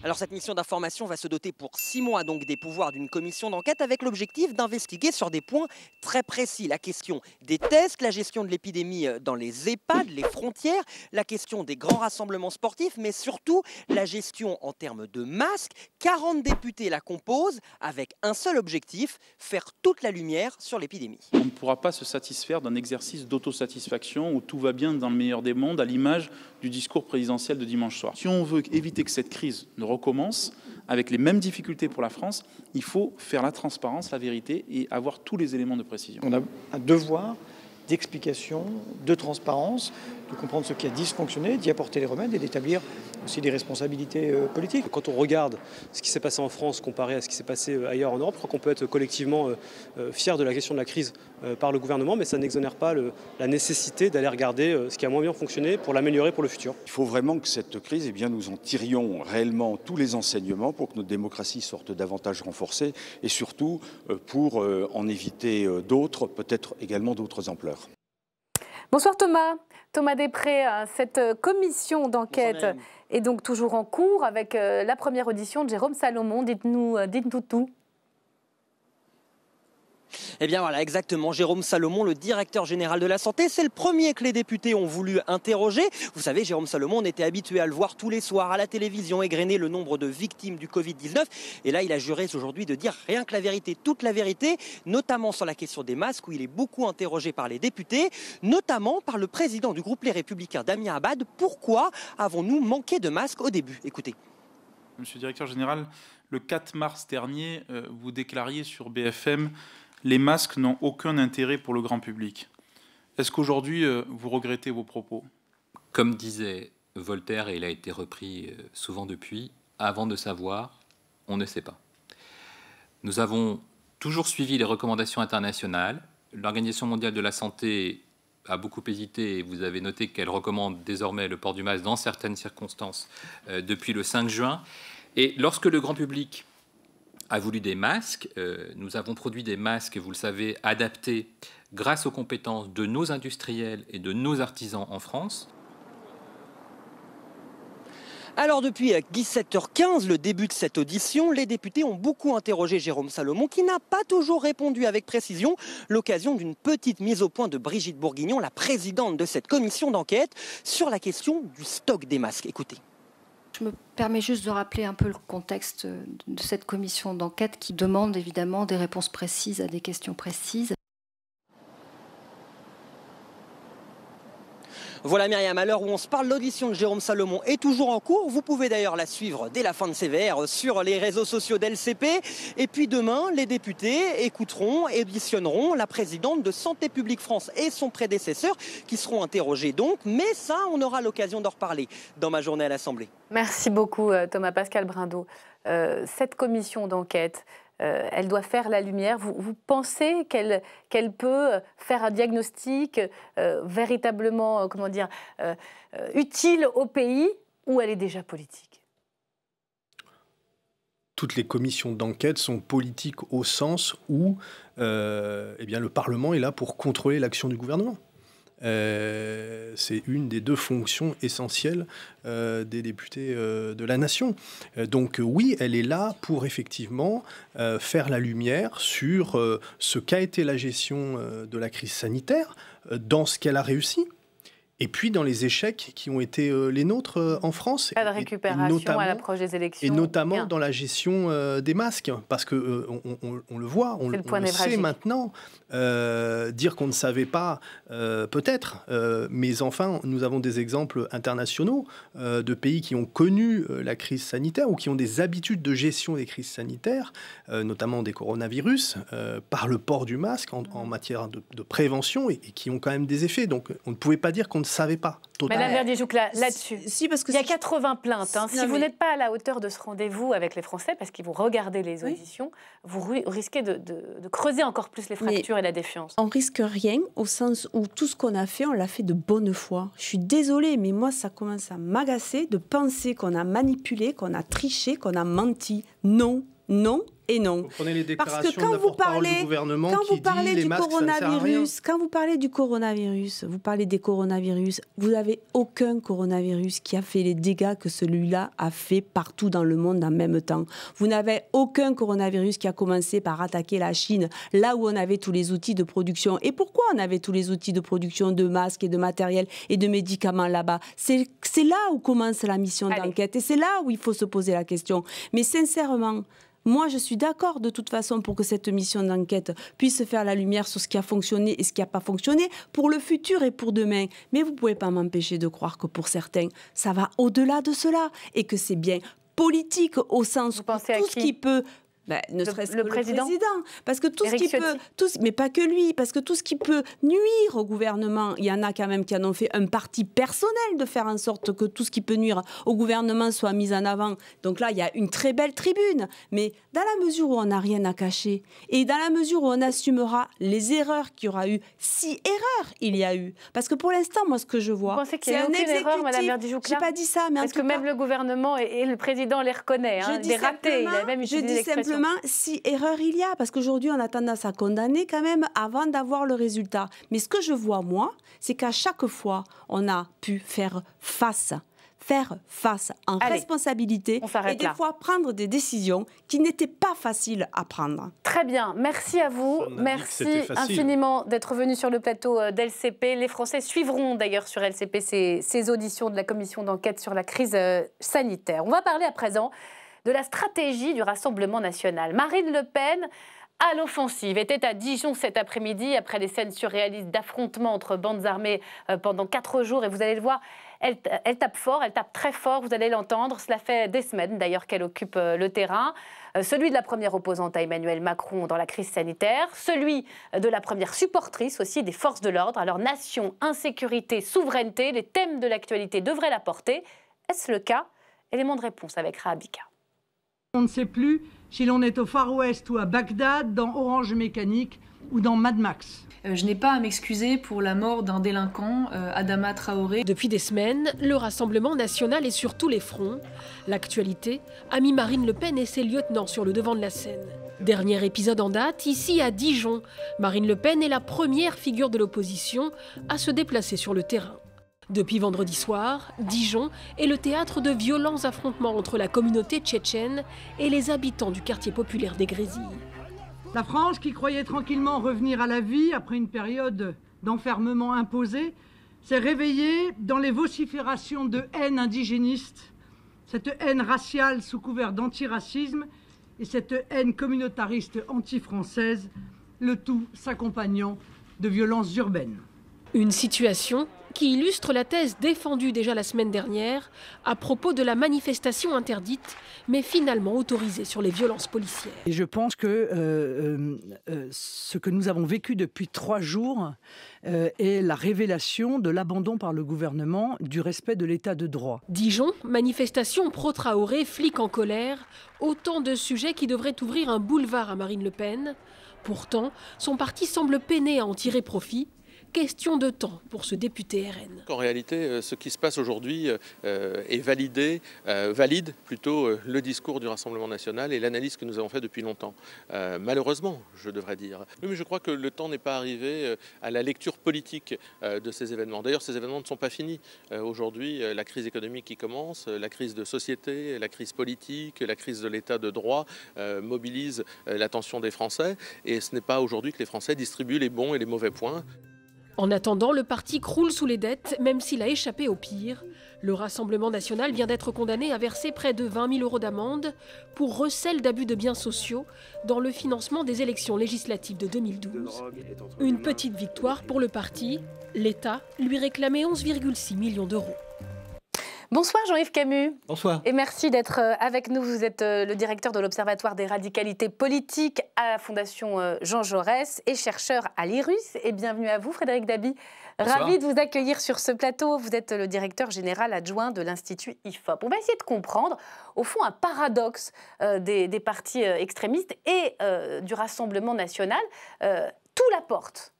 Alors cette mission d'information va se doter pour 6 mois donc des pouvoirs d'une commission d'enquête avec l'objectif d'investiguer sur des points très précis. La question des tests, la gestion de l'épidémie dans les EHPAD, les frontières, la question des grands rassemblements sportifs, mais surtout la gestion en termes de masques. 40 députés la composent avec un seul objectif, faire toute la lumière sur l'épidémie. On ne pourra pas se satisfaire d'un exercice d'autosatisfaction où tout va bien dans le meilleur des mondes, à l'image du discours présidentiel de dimanche soir. Si on veut éviter que cette crise ne recommence avec les mêmes difficultés pour la France, il faut faire la transparence, la vérité et avoir tous les éléments de précision. On a un devoir d'explication, de transparence, de comprendre ce qui a dysfonctionné, d'y apporter les remèdes et d'établir aussi des responsabilités politiques. Quand on regarde ce qui s'est passé en France comparé à ce qui s'est passé ailleurs en Europe, je crois qu'on peut être collectivement fier de la gestion de la crise par le gouvernement, mais ça n'exonère pas la nécessité d'aller regarder ce qui a moins bien fonctionné pour l'améliorer pour le futur. Il faut vraiment que cette crise, nous en tirions réellement tous les enseignements pour que notre démocratie sorte davantage renforcée et surtout pour en éviter d'autres, peut-être également d'autres ampleurs. Bonsoir Thomas. Thomas Després, cette commission d'enquête est donc toujours en cours avec la première audition de Jérôme Salomon. Dites-nous tout. Eh bien voilà, exactement, Jérôme Salomon, le directeur général de la santé, c'est le premier que les députés ont voulu interroger. Vous savez, Jérôme Salomon, on était habitué à le voir tous les soirs à la télévision égrener le nombre de victimes du Covid-19. Et là, il a juré aujourd'hui de dire rien que la vérité, toute la vérité, notamment sur la question des masques, où il est beaucoup interrogé par les députés, notamment par le président du groupe Les Républicains, Damien Abad. Pourquoi avons-nous manqué de masques au début? Écoutez. Monsieur le directeur général, le 4 mars dernier, vous déclariez sur BFM: les masques n'ont aucun intérêt pour le grand public. Est-ce qu'aujourd'hui, vous regrettez vos propos? Comme disait Voltaire, et il a été repris souvent depuis, avant de savoir, on ne sait pas. Nous avons toujours suivi les recommandations internationales. L'Organisation mondiale de la santé a beaucoup hésité, et vous avez noté qu'elle recommande désormais le port du masque dans certaines circonstances depuis le 5 juin. Et lorsque le grand public a voulu des masques, nous avons produit des masques, vous le savez, adaptés grâce aux compétences de nos industriels et de nos artisans en France. Alors depuis 17h15, le début de cette audition, les députés ont beaucoup interrogé Jérôme Salomon, qui n'a pas toujours répondu avec précision, l'occasion d'une petite mise au point de Brigitte Bourguignon, la présidente de cette commission d'enquête, sur la question du stock des masques. Écoutez. Je me permets juste de rappeler un peu le contexte de cette commission d'enquête qui demande évidemment des réponses précises à des questions précises. Voilà Myriam, à l'heure où on se parle, l'audition de Jérôme Salomon est toujours en cours. Vous pouvez d'ailleurs la suivre dès la fin de CVR sur les réseaux sociaux d'LCP. Et puis demain, les députés écouteront et auditionneront la présidente de Santé publique France et son prédécesseur qui seront interrogés donc. Mais ça, on aura l'occasion d'en reparler dans ma journée à l'Assemblée. Merci beaucoup Thomas. Pascal Brindaud. Cette commission d'enquête, elle doit faire la lumière. Vous pensez qu'elle peut faire un diagnostic véritablement, utile au pays, ou elle est déjà politique? Toutes les commissions d'enquête sont politiques au sens où le Parlement est là pour contrôler l'action du gouvernement. C'est une des deux fonctions essentielles des députés de la nation. Donc oui, elle est là pour effectivement faire la lumière sur ce qu'a été la gestion de la crise sanitaire, dans ce qu'elle a réussi Et puis dans les échecs qui ont été les nôtres en France. Pas de récupération à l'approche des élections. Et notamment dans la gestion des masques. Parce qu'on on le voit, on le sait maintenant. Dire qu'on ne savait pas, peut-être. Mais enfin, nous avons des exemples internationaux de pays qui ont connu la crise sanitaire ou qui ont des habitudes de gestion des crises sanitaires, notamment des coronavirus, par le port du masque en matière de prévention et qui ont quand même des effets. Donc on ne pouvait pas dire qu'on ne savait pas. Madame Verdier-Joucla, là-dessus, si, parce que il y a 80 plaintes. Hein. Si vous n'êtes pas à la hauteur de ce rendez-vous avec les Français, parce qu'ils vous regardez les auditions, vous risquez de creuser encore plus les fractures et la défiance. On risque rien au sens où tout ce qu'on a fait, on l'a fait de bonne foi. Je suis désolée, mais moi, ça commence à m'agacer de penser qu'on a manipulé, qu'on a triché, qu'on a menti. Non, non et non. Vous prenez les déclarations parce que quand vous parlez, du gouvernement quand qui vous parlez dit les du masques, ça ne sert à rien. quand vous parlez du coronavirus, vous parlez des coronavirus, vous n'avez aucun coronavirus qui a fait les dégâts que celui-là a fait partout dans le monde en même temps. Vous n'avez aucun coronavirus qui a commencé par attaquer la Chine, là où on avait tous les outils de production. Et pourquoi on avait tous les outils de production de masques et de matériel et de médicaments là-bas? C'est là où commence la mission d'enquête et c'est là où il faut se poser la question. Mais sincèrement, moi, je suis d'accord de toute façon pour que cette mission d'enquête puisse faire la lumière sur ce qui a fonctionné et ce qui n'a pas fonctionné pour le futur et pour demain. Mais vous ne pouvez pas m'empêcher de croire que pour certains, ça va au-delà de cela et que c'est bien politique au sens où tout ce qui peut... ne serait-ce que le président. Parce que tout ce qui peut, mais pas que lui, parce que tout ce qui peut nuire au gouvernement, il y en a quand même qui en ont fait un parti personnel de faire en sorte que tout ce qui peut nuire au gouvernement soit mis en avant. Donc là, il y a une très belle tribune. Mais dans la mesure où on n'a rien à cacher et dans la mesure où on assumera les erreurs qu'il y aura eu, si erreurs il y a eu. Parce que pour l'instant, moi, ce que je vois, c'est un exécutif. Erreur, Madame Verdier-Joucla. J'ai pas dit ça, mais parce que même le gouvernement et le président les reconnaît. Hein, des ratés. Il a même utilisé l'expression. Si erreur il y a, parce qu'aujourd'hui on a tendance à condamner quand même avant d'avoir le résultat. Mais ce que je vois moi, c'est qu'à chaque fois on a pu faire face en responsabilité et des fois prendre des décisions qui n'étaient pas faciles à prendre. Très bien, merci à vous, merci infiniment d'être venu sur le plateau d'LCP. Les Français suivront d'ailleurs sur LCP ces auditions de la commission d'enquête sur la crise sanitaire. On va parler à présent de la stratégie du Rassemblement national. Marine Le Pen, à l'offensive, était à Dijon cet après-midi après les scènes surréalistes d'affrontements entre bandes armées pendant 4 jours. Et vous allez le voir, elle tape fort, elle tape très fort, vous allez l'entendre. Cela fait des semaines d'ailleurs qu'elle occupe le terrain. Celui de la première opposante à Emmanuel Macron dans la crise sanitaire, celui de la première supportrice aussi des forces de l'ordre. Alors nation, insécurité, souveraineté, les thèmes de l'actualité devraient la porter. Est-ce le cas? Élément de réponse avec Rahabika. On ne sait plus si l'on est au Far West ou à Bagdad, dans Orange Mécanique ou dans Mad Max. Je n'ai pas à m'excuser pour la mort d'un délinquant, Adama Traoré. Depuis des semaines, le Rassemblement national est sur tous les fronts. L'actualité a mis Marine Le Pen et ses lieutenants sur le devant de la scène. Dernier épisode en date, ici à Dijon. Marine Le Pen est la première figure de l'opposition à se déplacer sur le terrain. Depuis vendredi soir, Dijon est le théâtre de violents affrontements entre la communauté tchétchène et les habitants du quartier populaire des Grésilles. La France, qui croyait tranquillement revenir à la vie après une période d'enfermement imposé, s'est réveillée dans les vociférations de haine indigéniste, cette haine raciale sous couvert d'antiracisme et cette haine communautariste anti-française, le tout s'accompagnant de violences urbaines. Une situation qui illustre la thèse défendue déjà la semaine dernière à propos de la manifestation interdite, mais finalement autorisée sur les violences policières. Et je pense que ce que nous avons vécu depuis 3 jours est la révélation de l'abandon par le gouvernement du respect de l'état de droit. Dijon, manifestation pro-Traoré, flics en colère, autant de sujets qui devraient ouvrir un boulevard à Marine Le Pen. Pourtant, son parti semble peiner à en tirer profit. Question de temps pour ce député RN. En réalité, ce qui se passe aujourd'hui valide plutôt le discours du Rassemblement national et l'analyse que nous avons fait depuis longtemps. Malheureusement, je devrais dire. Oui, mais je crois que le temps n'est pas arrivé à la lecture politique de ces événements. D'ailleurs, ces événements ne sont pas finis. Aujourd'hui, la crise économique qui commence, la crise de société, la crise politique, la crise de l'état de droit mobilisent l'attention des Français. Et ce n'est pas aujourd'hui que les Français distribuent les bons et les mauvais points. En attendant, le parti croule sous les dettes, même s'il a échappé au pire. Le Rassemblement national vient d'être condamné à verser près de 20 000 € d'amende pour recel d'abus de biens sociaux dans le financement des élections législatives de 2012. Une petite victoire pour le parti. L'État lui réclamait 11,6 millions d'euros. Bonsoir Jean-Yves Camus. Bonsoir. Et merci d'être avec nous. Vous êtes le directeur de l'Observatoire des radicalités politiques à la Fondation Jean Jaurès et chercheur à l'IRUS. Et bienvenue à vous Frédéric Dabi. Bonsoir. Ravi de vous accueillir sur ce plateau. Vous êtes le directeur général adjoint de l'Institut IFOP. On va essayer de comprendre, au fond, un paradoxe des partis extrémistes et du Rassemblement national. Tout la porte.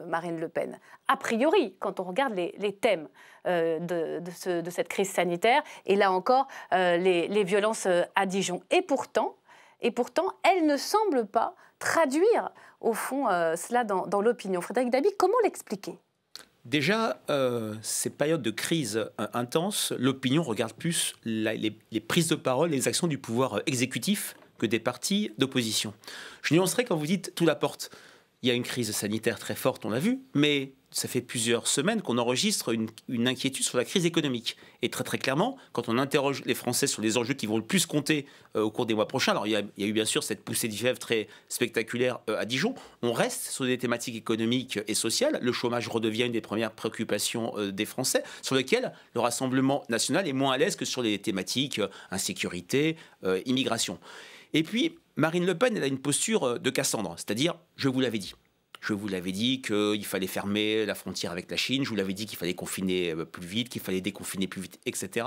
Marine Le Pen. A priori, quand on regarde les thèmes de cette crise sanitaire, et là encore, les violences à Dijon. Et pourtant, elle ne semble pas traduire, au fond, cela dans l'opinion. Frédéric Dabi, comment l'expliquer ? Déjà, ces périodes de crise intense, l'opinion regarde plus les prises de parole, les actions du pouvoir exécutif que des partis d'opposition. Je nuancerai quand vous dites tout la porte. Il y a une crise sanitaire très forte, on l'a vu, mais ça fait plusieurs semaines qu'on enregistre une inquiétude sur la crise économique. Et très très clairement, quand on interroge les Français sur les enjeux qui vont le plus compter au cours des mois prochains, alors il y a eu bien sûr cette poussée d'IFEV très spectaculaire à Dijon, on reste sur des thématiques économiques et sociales. Le chômage redevient une des premières préoccupations des Français, sur lesquelles le Rassemblement national est moins à l'aise que sur les thématiques insécurité, immigration. Et puis, Marine Le Pen, elle a une posture de Cassandre, c'est-à-dire, je vous l'avais dit. Je vous l'avais dit qu'il fallait fermer la frontière avec la Chine, je vous l'avais dit qu'il fallait confiner plus vite, qu'il fallait déconfiner plus vite, etc.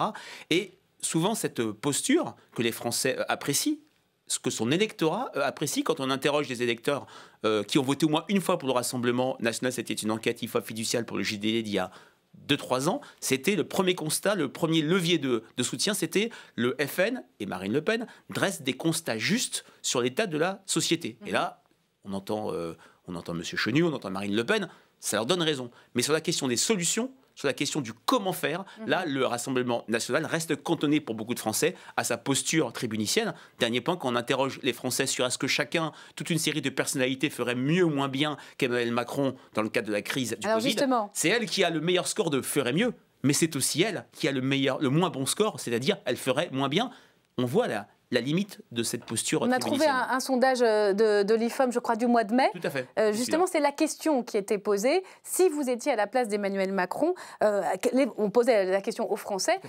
Et souvent, cette posture que les Français apprécient, ce que son électorat apprécie, quand on interroge des électeurs qui ont voté au moins une fois pour le Rassemblement national, c'était une enquête IFOP fiduciale pour le JDD d'il y a 2-3 ans, c'était le premier constat, le premier levier de soutien, c'était le FN et Marine Le Pen dressent des constats justes sur l'état de la société. Et là, on entend M. Chenu, on entend Marine Le Pen, ça leur donne raison. Mais sur la question des solutions, sur la question du comment faire, là, le Rassemblement national reste cantonné pour beaucoup de Français à sa posture tribunicienne. Dernier point, quand on interroge les Français sur est-ce que chacun, toute une série de personnalités ferait mieux ou moins bien qu'Emmanuel Macron dans le cadre de la crise du Covid, c'est elle qui a le meilleur score de ferait mieux, mais c'est aussi elle qui a le moins bon score, c'est-à-dire elle ferait moins bien. On voit la limite de cette posture. On a trouvé un sondage de l'IFOP, je crois, du mois de mai. Tout à fait. Justement, c'est la question qui était posée. Si vous étiez à la place d'Emmanuel Macron, on posait la question aux Français,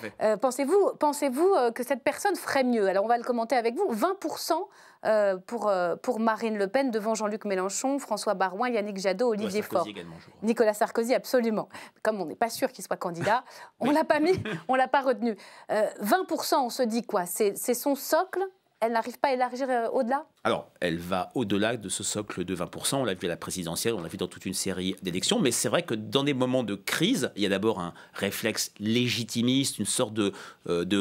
pensez-vous que cette personne ferait mieux? Alors, on va le commenter avec vous. 20% pour Marine Le Pen devant Jean-Luc Mélenchon, François Baroin, Yannick Jadot, Olivier Faure. Nicolas Sarkozy, absolument. Comme on n'est pas sûr qu'il soit candidat, on l'a pas mis, on l'a pas retenu. 20%, on se dit quoi? C'est son socle? Elle n'arrive pas à élargir au-delà? Alors, elle va au-delà de ce socle de 20%. On l'a vu à la présidentielle, on l'a vu dans toute une série d'élections. Mais c'est vrai que dans des moments de crise, il y a d'abord un réflexe légitimiste, une sorte de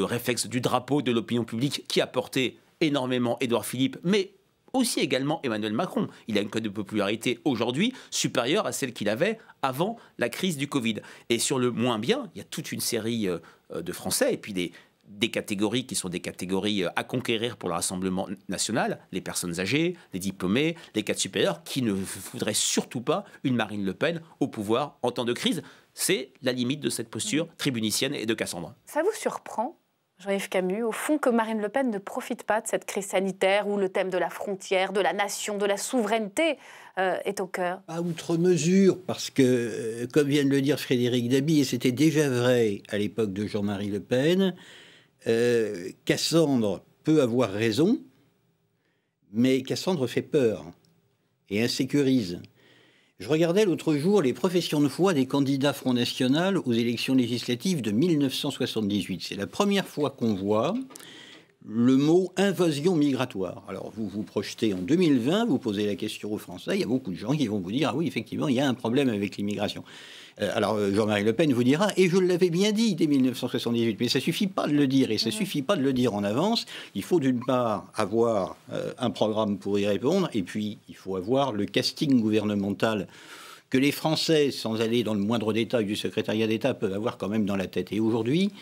réflexe du drapeau de l'opinion publique qui a porté énormément Édouard Philippe, mais aussi également Emmanuel Macron. Il a une cote de popularité aujourd'hui supérieure à celle qu'il avait avant la crise du Covid. Et sur le moins bien, il y a toute une série de Français et puis des catégories qui sont des catégories à conquérir pour le Rassemblement national, les personnes âgées, les diplômés, les cadres supérieurs, qui ne voudraient surtout pas une Marine Le Pen au pouvoir en temps de crise. C'est la limite de cette posture tribunicienne et de Cassandre. Ça vous surprend, Jean-Yves Camus, au fond, que Marine Le Pen ne profite pas de cette crise sanitaire où le thème de la frontière, de la nation, de la souveraineté est au cœur? À outre mesure, parce que, comme vient de le dire Frédéric Dabi, et c'était déjà vrai à l'époque de Jean-Marie Le Pen, Cassandre peut avoir raison, mais Cassandre fait peur et insécurise. Je regardais l'autre jour les professions de foi des candidats Front National aux élections législatives de 1978. C'est la première fois qu'on voit le mot invasion migratoire. Alors vous vous projetez en 2020, vous posez la question aux Français, il y a beaucoup de gens qui vont vous dire « Ah oui, effectivement, il y a un problème avec l'immigration ». Alors Jean-Marie Le Pen vous dira, et je l'avais bien dit dès 1978, mais ça suffit pas de le dire, et ça suffit pas de le dire en avance. Il faut d'une part avoir un programme pour y répondre, et puis il faut avoir le casting gouvernemental que les Français, sans aller dans le moindre détail du secrétariat d'État, peuvent avoir quand même dans la tête. Et aujourd'hui,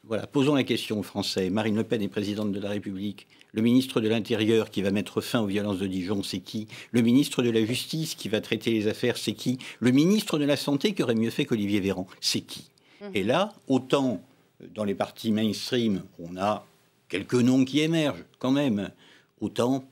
Voilà, posons la question aux Français. Marine Le Pen est présidente de la République. Le ministre de l'Intérieur qui va mettre fin aux violences de Dijon, c'est qui? Le ministre de la Justice qui va traiter les affaires, c'est qui? Le ministre de la Santé qui aurait mieux fait qu'Olivier Véran, c'est qui? Et là, autant dans les partis mainstream, on a quelques noms qui émergent quand même, autant...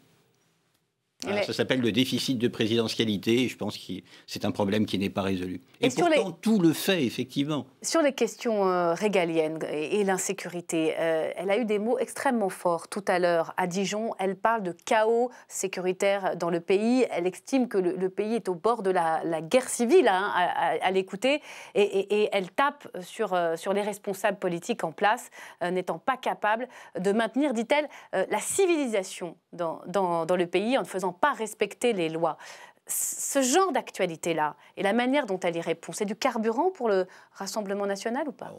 Voilà, ça s'appelle le déficit de présidentialité et je pense que c'est un problème qui n'est pas résolu. Et pourtant, tout le fait, effectivement. Sur les questions régaliennes et l'insécurité, elle a eu des mots extrêmement forts tout à l'heure. À Dijon, elle parle de chaos sécuritaire dans le pays. Elle estime que le pays est au bord de la guerre civile, hein, à l'écouter. Et elle tape sur les responsables politiques en place, n'étant pas capables de maintenir, dit-elle, la civilisation dans le pays en ne faisant pas respecter les lois. Ce genre d'actualité-là et la manière dont elle y répond, c'est du carburant pour le Rassemblement national ou pas?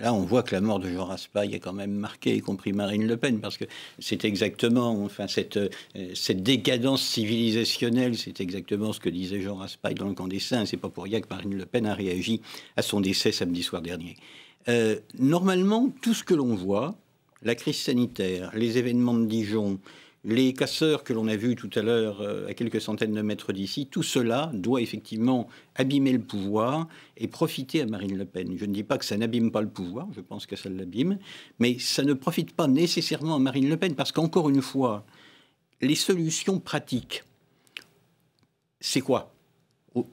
Là, on voit que la mort de Jean Raspail est quand même marquée, y compris Marine Le Pen, parce que c'est exactement, cette décadence civilisationnelle, c'est exactement ce que disait Jean Raspail dans Le Camp des Saints. C'est pas pour rien que Marine Le Pen a réagi à son décès samedi soir dernier. Normalement, tout ce que l'on voit, la crise sanitaire, les événements de Dijon, les casseurs que l'on a vus tout à l'heure à quelques centaines de mètres d'ici, tout cela doit effectivement abîmer le pouvoir et profiter à Marine Le Pen. Je ne dis pas que ça n'abîme pas le pouvoir, je pense que ça l'abîme, mais ça ne profite pas nécessairement à Marine Le Pen, parce qu'encore une fois, les solutions pratiques, c'est quoi?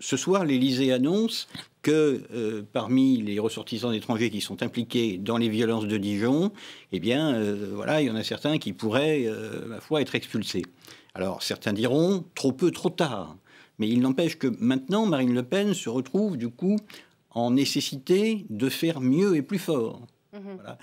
Ce soir, l'Élysée annonce que parmi les ressortissants étrangers qui sont impliqués dans les violences de Dijon, eh bien, voilà, il y en a certains qui pourraient, ma foi, être expulsés. Alors, certains diront trop peu, trop tard. Mais il n'empêche que maintenant, Marine Le Pen se retrouve, du coup, en nécessité de faire mieux et plus fort. Voilà.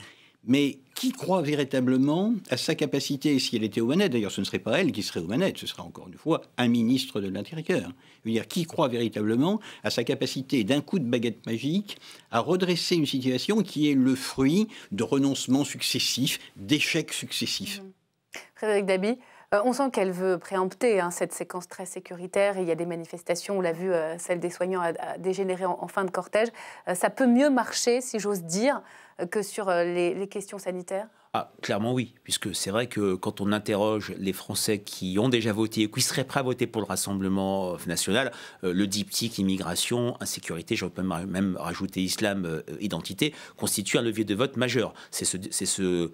Mais qui croit véritablement à sa capacité, si elle était aux manettes, d'ailleurs ce ne serait pas elle qui serait aux manettes, ce sera encore une fois un ministre de l'Intérieur. Je veux dire, qui croit véritablement à sa capacité d'un coup de baguette magique à redresser une situation qui est le fruit de renoncements successifs, d'échecs successifs? Frédéric Dabi, on sent qu'elle veut préempter cette séquence très sécuritaire. Il y a des manifestations, on l'a vu, celle des soignants a dégénéré en fin de cortège. Ça peut mieux marcher, si j'ose dire, que sur les questions sanitaires? Ah, clairement oui, puisque c'est vrai que quand on interroge les Français qui ont déjà voté ou qui seraient prêts à voter pour le Rassemblement national, le diptyque immigration, insécurité, je peux même rajouter islam, identité, constitue un levier de vote majeur. C'est ce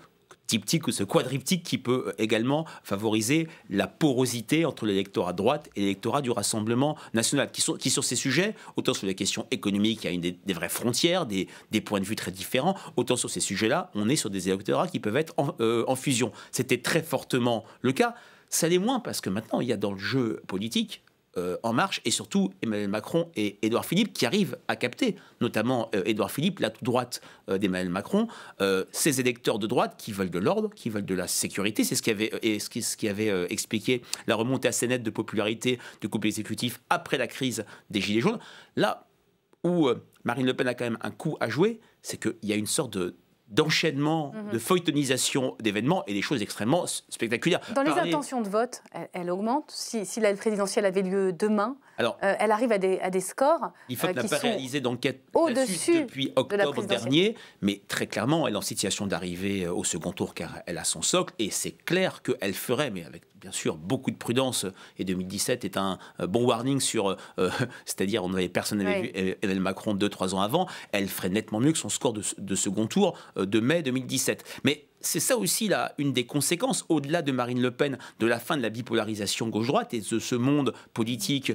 diptyque ou ce quadriptyque qui peut également favoriser la porosité entre l'électorat de droite et l'électorat du Rassemblement national, qui sur ces sujets, autant sur les questions économiques, il y a des vraies frontières, des points de vue très différents, autant sur ces sujets-là, on est sur des électorats qui peuvent être en fusion. C'était très fortement le cas. Ça l'est moins parce que maintenant, il y a dans le jeu politique En Marche et surtout Emmanuel Macron et Édouard Philippe qui arrivent à capter, notamment Édouard Philippe, la droite d'Emmanuel Macron, ces électeurs de droite qui veulent de l'ordre, qui veulent de la sécurité. C'est ce qui avait expliqué la remontée assez nette de popularité du couple exécutif après la crise des Gilets jaunes. Là où Marine Le Pen a quand même un coup à jouer, c'est qu'il y a une sorte d'enchaînement, de feuilletonisation d'événements et des choses extrêmement spectaculaires. Dans les intentions de vote, elle augmente. Si la présidentielle avait lieu demain, elle arrive à des scores il faut n'a pas réalisé d'enquête au-dessus depuis octobre dernier, mais très clairement, elle est en situation d'arriver au second tour car elle a son socle et c'est clair qu'elle ferait, mais avec bien sûr beaucoup de prudence, et 2017 est un bon warning sur, c'est-à-dire personne n'avait vu Emmanuel Macron 2-3 ans avant, elle ferait nettement mieux que son score de second tour de mai 2017. Mais c'est ça aussi une des conséquences, au-delà de Marine Le Pen, de la fin de la bipolarisation gauche-droite et de ce monde politique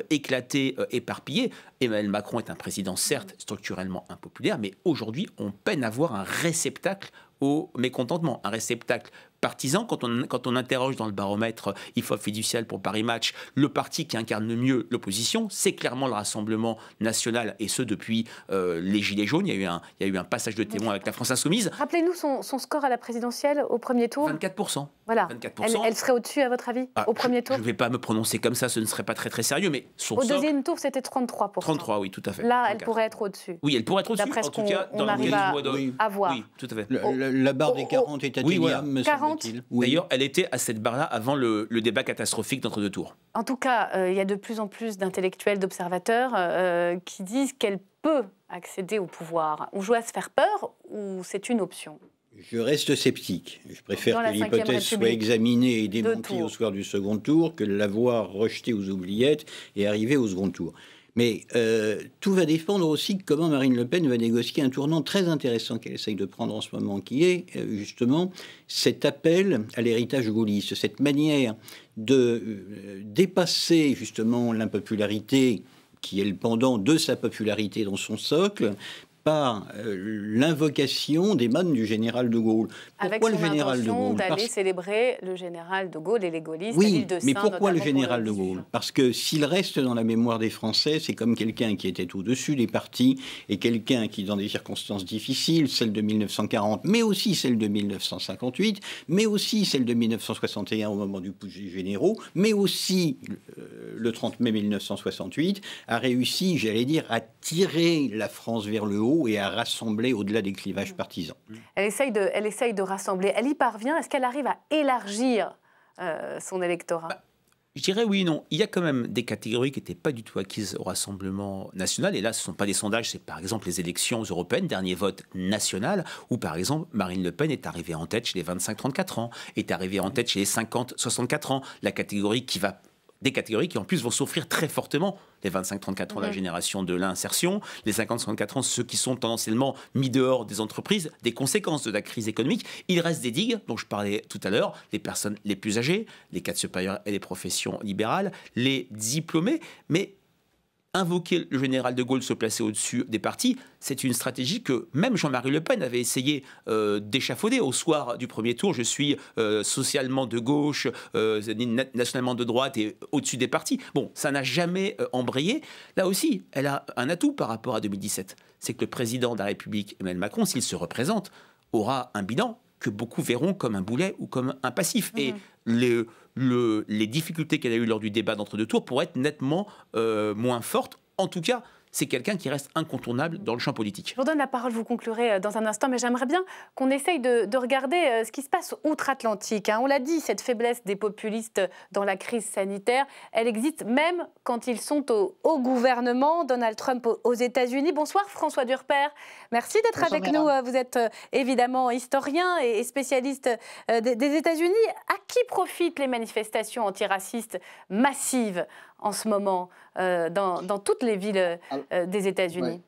éclaté, éparpillé. Emmanuel Macron est un président certes structurellement impopulaire, mais aujourd'hui on peine à voir un réceptacle au mécontentement, un réceptacle partisan. Quand on interroge dans le baromètre IFOP fiducial pour Paris Match, le parti qui incarne le mieux l'opposition, c'est clairement le Rassemblement national, et ce depuis les Gilets jaunes. Il y a eu un passage de témoin avec la France Insoumise. Rappelez-nous son score à la présidentielle au premier tour. 24%. Voilà. 24%. Elle serait au-dessus, à votre avis, au premier tour? Je ne vais pas me prononcer comme ça, ce ne serait pas très très sérieux, mais au deuxième tour, c'était 33%. 33, oui, tout à fait. Là, 34. Elle pourrait être au-dessus. Oui, elle pourrait être au-dessus, en tout cas, dans le mois à voir. Oui, tout à fait. La barre des 40 est atteignable, me semble-t-il. D'ailleurs, elle était à cette barre-là avant le débat catastrophique d'entre deux tours. En tout cas, il y a de plus en plus d'intellectuels, d'observateurs qui disent qu'elle peut accéder au pouvoir. On joue à se faire peur ou c'est une option? Je reste sceptique. Je préfère Dans que la l'hypothèse soit République. examinée et démentie au soir du second tour que de l'avoir rejetée aux oubliettes et arriver au second tour. Mais tout va dépendre aussi de comment Marine Le Pen va négocier un tournant très intéressant qu'elle essaye de prendre en ce moment, qui est justement cet appel à l'héritage gaulliste, cette manière de dépasser justement l'impopularité qui est le pendant de sa popularité dans son socle, par l'invocation des mannes du général de Gaulle. Avec Pourquoi son le général de intention Gaulle? d'aller célébrer le général de Gaulle et les gaullistes à Oui, l'île de Sein. mais pourquoi le notamment général pour de Gaulle? Parce que s'il reste dans la mémoire des Français, c'est comme quelqu'un qui était au-dessus des partis et quelqu'un qui, dans des circonstances difficiles, celle de 1940, mais aussi celle de 1958, mais aussi celle de 1961 au moment du putsch des généraux, mais aussi le 30 mai 1968, a réussi, j'allais dire, à tirer la France vers le haut et à rassembler au-delà des clivages partisans. Elle essaye de rassembler. Elle y parvient. Est-ce qu'elle arrive à élargir son électorat? Je dirais oui, non. Il y a quand même des catégories qui n'étaient pas du tout acquises au Rassemblement national. Et là, ce ne sont pas des sondages, c'est par exemple les élections européennes, dernier vote national, où par exemple Marine Le Pen est arrivée en tête chez les 25-34 ans, est arrivée en tête chez les 50-64 ans. La catégorie qui va... Des catégories qui en plus vont souffrir très fortement, les 25-34 ans, la génération de l'insertion, les 50-64 ans, ceux qui sont tendanciellement mis dehors des entreprises, des conséquences de la crise économique. Il reste des digues, dont je parlais tout à l'heure, les personnes les plus âgées, les cadres supérieurs et les professions libérales, les diplômés, mais invoquer le général de Gaulle se placer au-dessus des partis, c'est une stratégie que même Jean-Marie Le Pen avait essayé d'échafauder au soir du premier tour. Je suis socialement de gauche, nationalement de droite et au-dessus des partis. Bon, ça n'a jamais embrayé. Là aussi, elle a un atout par rapport à 2017. C'est que le président de la République, Emmanuel Macron, s'il se représente, aura un bilan que beaucoup verront comme un boulet ou comme un passif. Et les difficultés qu'elle a eues lors du débat d'entre-deux tours pourraient être nettement moins fortes. En tout cas, c'est quelqu'un qui reste incontournable dans le champ politique. Je vous donne la parole, vous conclurez dans un instant, mais j'aimerais bien qu'on essaye de regarder ce qui se passe outre-Atlantique. On l'a dit, cette faiblesse des populistes dans la crise sanitaire, elle existe même quand ils sont au gouvernement. Donald Trump aux États-Unis. Bonsoir François Durper, merci d'être avec nous. Vous êtes évidemment historien et spécialiste des États-Unis. À qui profitent les manifestations antiracistes massives en ce moment dans toutes les villes des États-Unis? Ouais.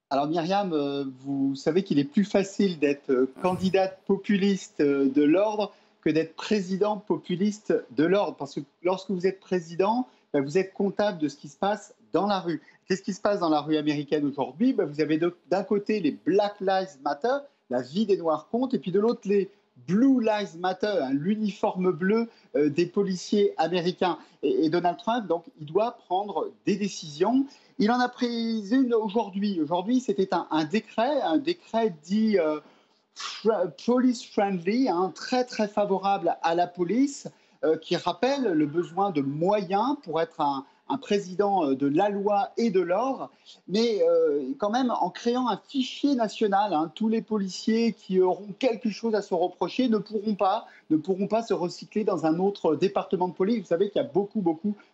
Alors Myriam, vous savez qu'il est plus facile d'être candidate populiste de l'ordre que d'être président populiste de l'ordre. Parce que lorsque vous êtes président, vous êtes comptable de ce qui se passe dans la rue. Qu'est-ce qui se passe dans la rue américaine aujourd'hui? Vous avez d'un côté les Black Lives Matter, la vie des Noirs compte, et puis de l'autre les Blue Lives Matter, l'uniforme bleu des policiers américains. Et Donald Trump, donc, il doit prendre des décisions. Il en a pris une aujourd'hui. Aujourd'hui, c'était un décret dit police friendly, très très favorable à la police, qui rappelle le besoin de moyens pour être un président de la loi et de l'ordre, mais quand même en créant un fichier national. Tous les policiers qui auront quelque chose à se reprocher ne pourront pas se recycler dans un autre département de police. Vous savez qu'il y a beaucoup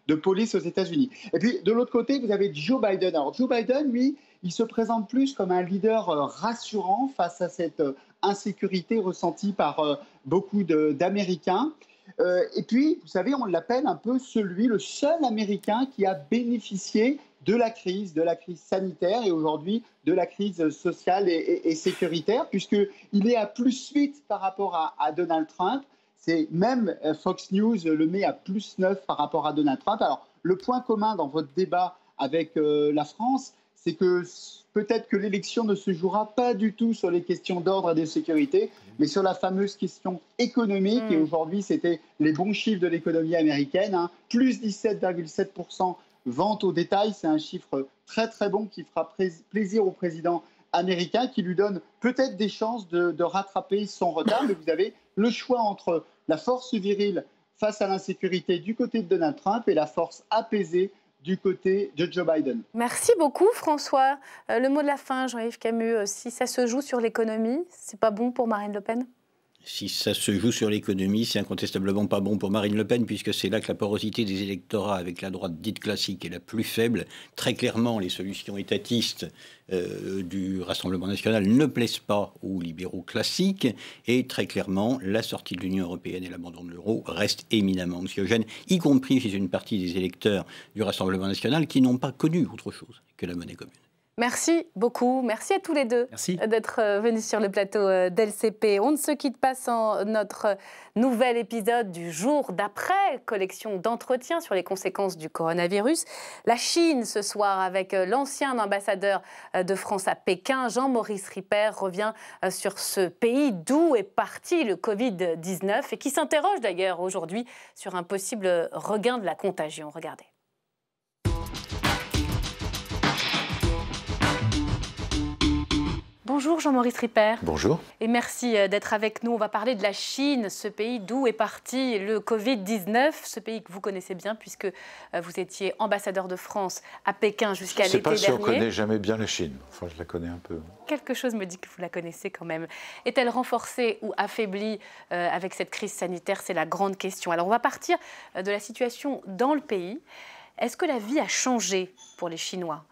de police aux États-Unis. Et puis de l'autre côté, vous avez Joe Biden. Alors Joe Biden, lui, il se présente plus comme un leader rassurant face à cette insécurité ressentie par beaucoup d'Américains. Et puis, vous savez, on l'appelle un peu le seul Américain qui a bénéficié de la crise sanitaire et aujourd'hui de la crise sociale et sécuritaire, puisqu'il est à +8 par rapport à Donald Trump. C'est même Fox News le met à +9 par rapport à Donald Trump. Alors, le point commun dans votre débat avec la France, c'est que peut-être que l'élection ne se jouera pas du tout sur les questions d'ordre et de sécurité, mais sur la fameuse question économique. Et aujourd'hui, c'était les bons chiffres de l'économie américaine, plus 17,7% vente au détail. C'est un chiffre très très bon qui fera plaisir au président américain, qui lui donne peut-être des chances de rattraper son retard. Mais vous avez le choix entre la force virile face à l'insécurité du côté de Donald Trump et la force apaisée du côté de Joe Biden. Merci beaucoup François. Le mot de la fin, Jean-Yves Camus, si ça se joue sur l'économie, c'est pas bon pour Marine Le Pen? Si ça se joue sur l'économie, c'est incontestablement pas bon pour Marine Le Pen, puisque c'est là que la porosité des électorats avec la droite dite classique est la plus faible. Très clairement, les solutions étatistes du Rassemblement national ne plaisent pas aux libéraux classiques. Et très clairement, la sortie de l'Union européenne et l'abandon de l'euro restent éminemment anxiogènes, y compris chez une partie des électeurs du Rassemblement national qui n'ont pas connu autre chose que la monnaie commune. Merci beaucoup. Merci à tous les deux d'être venus sur le plateau d'LCP. On ne se quitte pas sans notre nouvel épisode du jour d'après, collection d'entretiens sur les conséquences du coronavirus. La Chine, ce soir, avec l'ancien ambassadeur de France à Pékin, Jean-Maurice Ripper, revient sur ce pays d'où est parti le Covid-19 et qui s'interroge d'ailleurs aujourd'hui sur un possible regain de la contagion. Regardez. Bonjour Jean-Maurice Ripper. Bonjour. Et merci d'être avec nous. On va parler de la Chine, ce pays d'où est parti le Covid-19, ce pays que vous connaissez bien puisque vous étiez ambassadeur de France à Pékin jusqu'à l'été dernier. Je ne sais pas si on connaît jamais bien la Chine. Enfin, je la connais un peu. Quelque chose me dit que vous la connaissez quand même. Est-elle renforcée ou affaiblie avec cette crise sanitaire? C'est la grande question. Alors on va partir de la situation dans le pays. Est-ce que la vie a changé pour les Chinois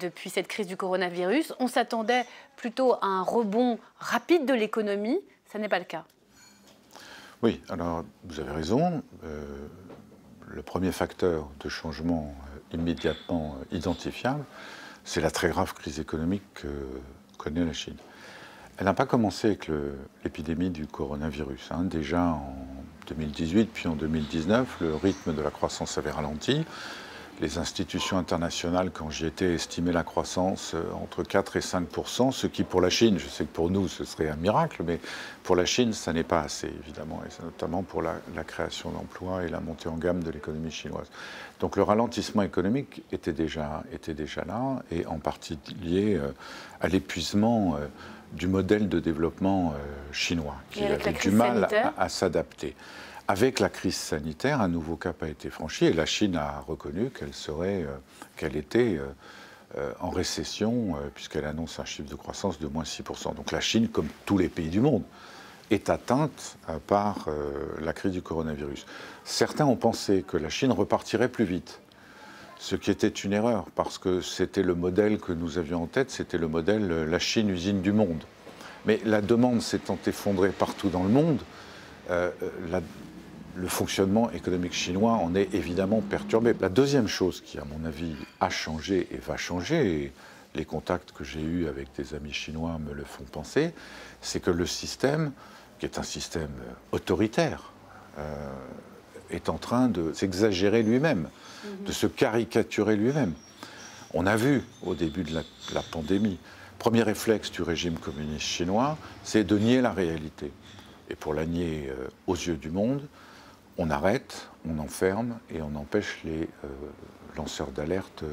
depuis cette crise du coronavirus? On s'attendait plutôt à un rebond rapide de l'économie. Ça n'est pas le cas. Oui, alors vous avez raison. Le premier facteur de changement immédiatement identifiable, c'est la très grave crise économique que connaît la Chine. Elle n'a pas commencé avec l'épidémie du coronavirus. Déjà en 2018, puis en 2019, le rythme de la croissance avait ralenti. Les institutions internationales, quand j'y étais, estimaient la croissance entre 4 et 5%, ce qui pour la Chine, je sais que pour nous ce serait un miracle, mais pour la Chine ça n'est pas assez évidemment, et c'est notamment pour la création d'emplois et la montée en gamme de l'économie chinoise. Donc le ralentissement économique était déjà là, et en partie lié à l'épuisement du modèle de développement chinois, qui avait du mal à s'adapter. Avec la crise sanitaire, un nouveau cap a été franchi et la Chine a reconnu qu'elle était en récession, puisqu'elle annonce un chiffre de croissance de moins 6%. Donc la Chine, comme tous les pays du monde, est atteinte par la crise du coronavirus. Certains ont pensé que la Chine repartirait plus vite, ce qui était une erreur, parce que c'était le modèle que nous avions en tête, c'était le modèle la Chine usine du monde. Mais la demande s'étant effondrée partout dans le monde, le fonctionnement économique chinois en est évidemment perturbé. La deuxième chose qui, à mon avis, a changé et va changer, et les contacts que j'ai eus avec des amis chinois me le font penser, c'est que le système, qui est un système autoritaire, est en train de s'exagérer lui-même, de se caricaturer lui-même. On a vu au début de la pandémie, premier réflexe du régime communiste chinois, c'est de nier la réalité. Et pour la nier aux yeux du monde, on arrête, on enferme et on empêche les lanceurs d'alerte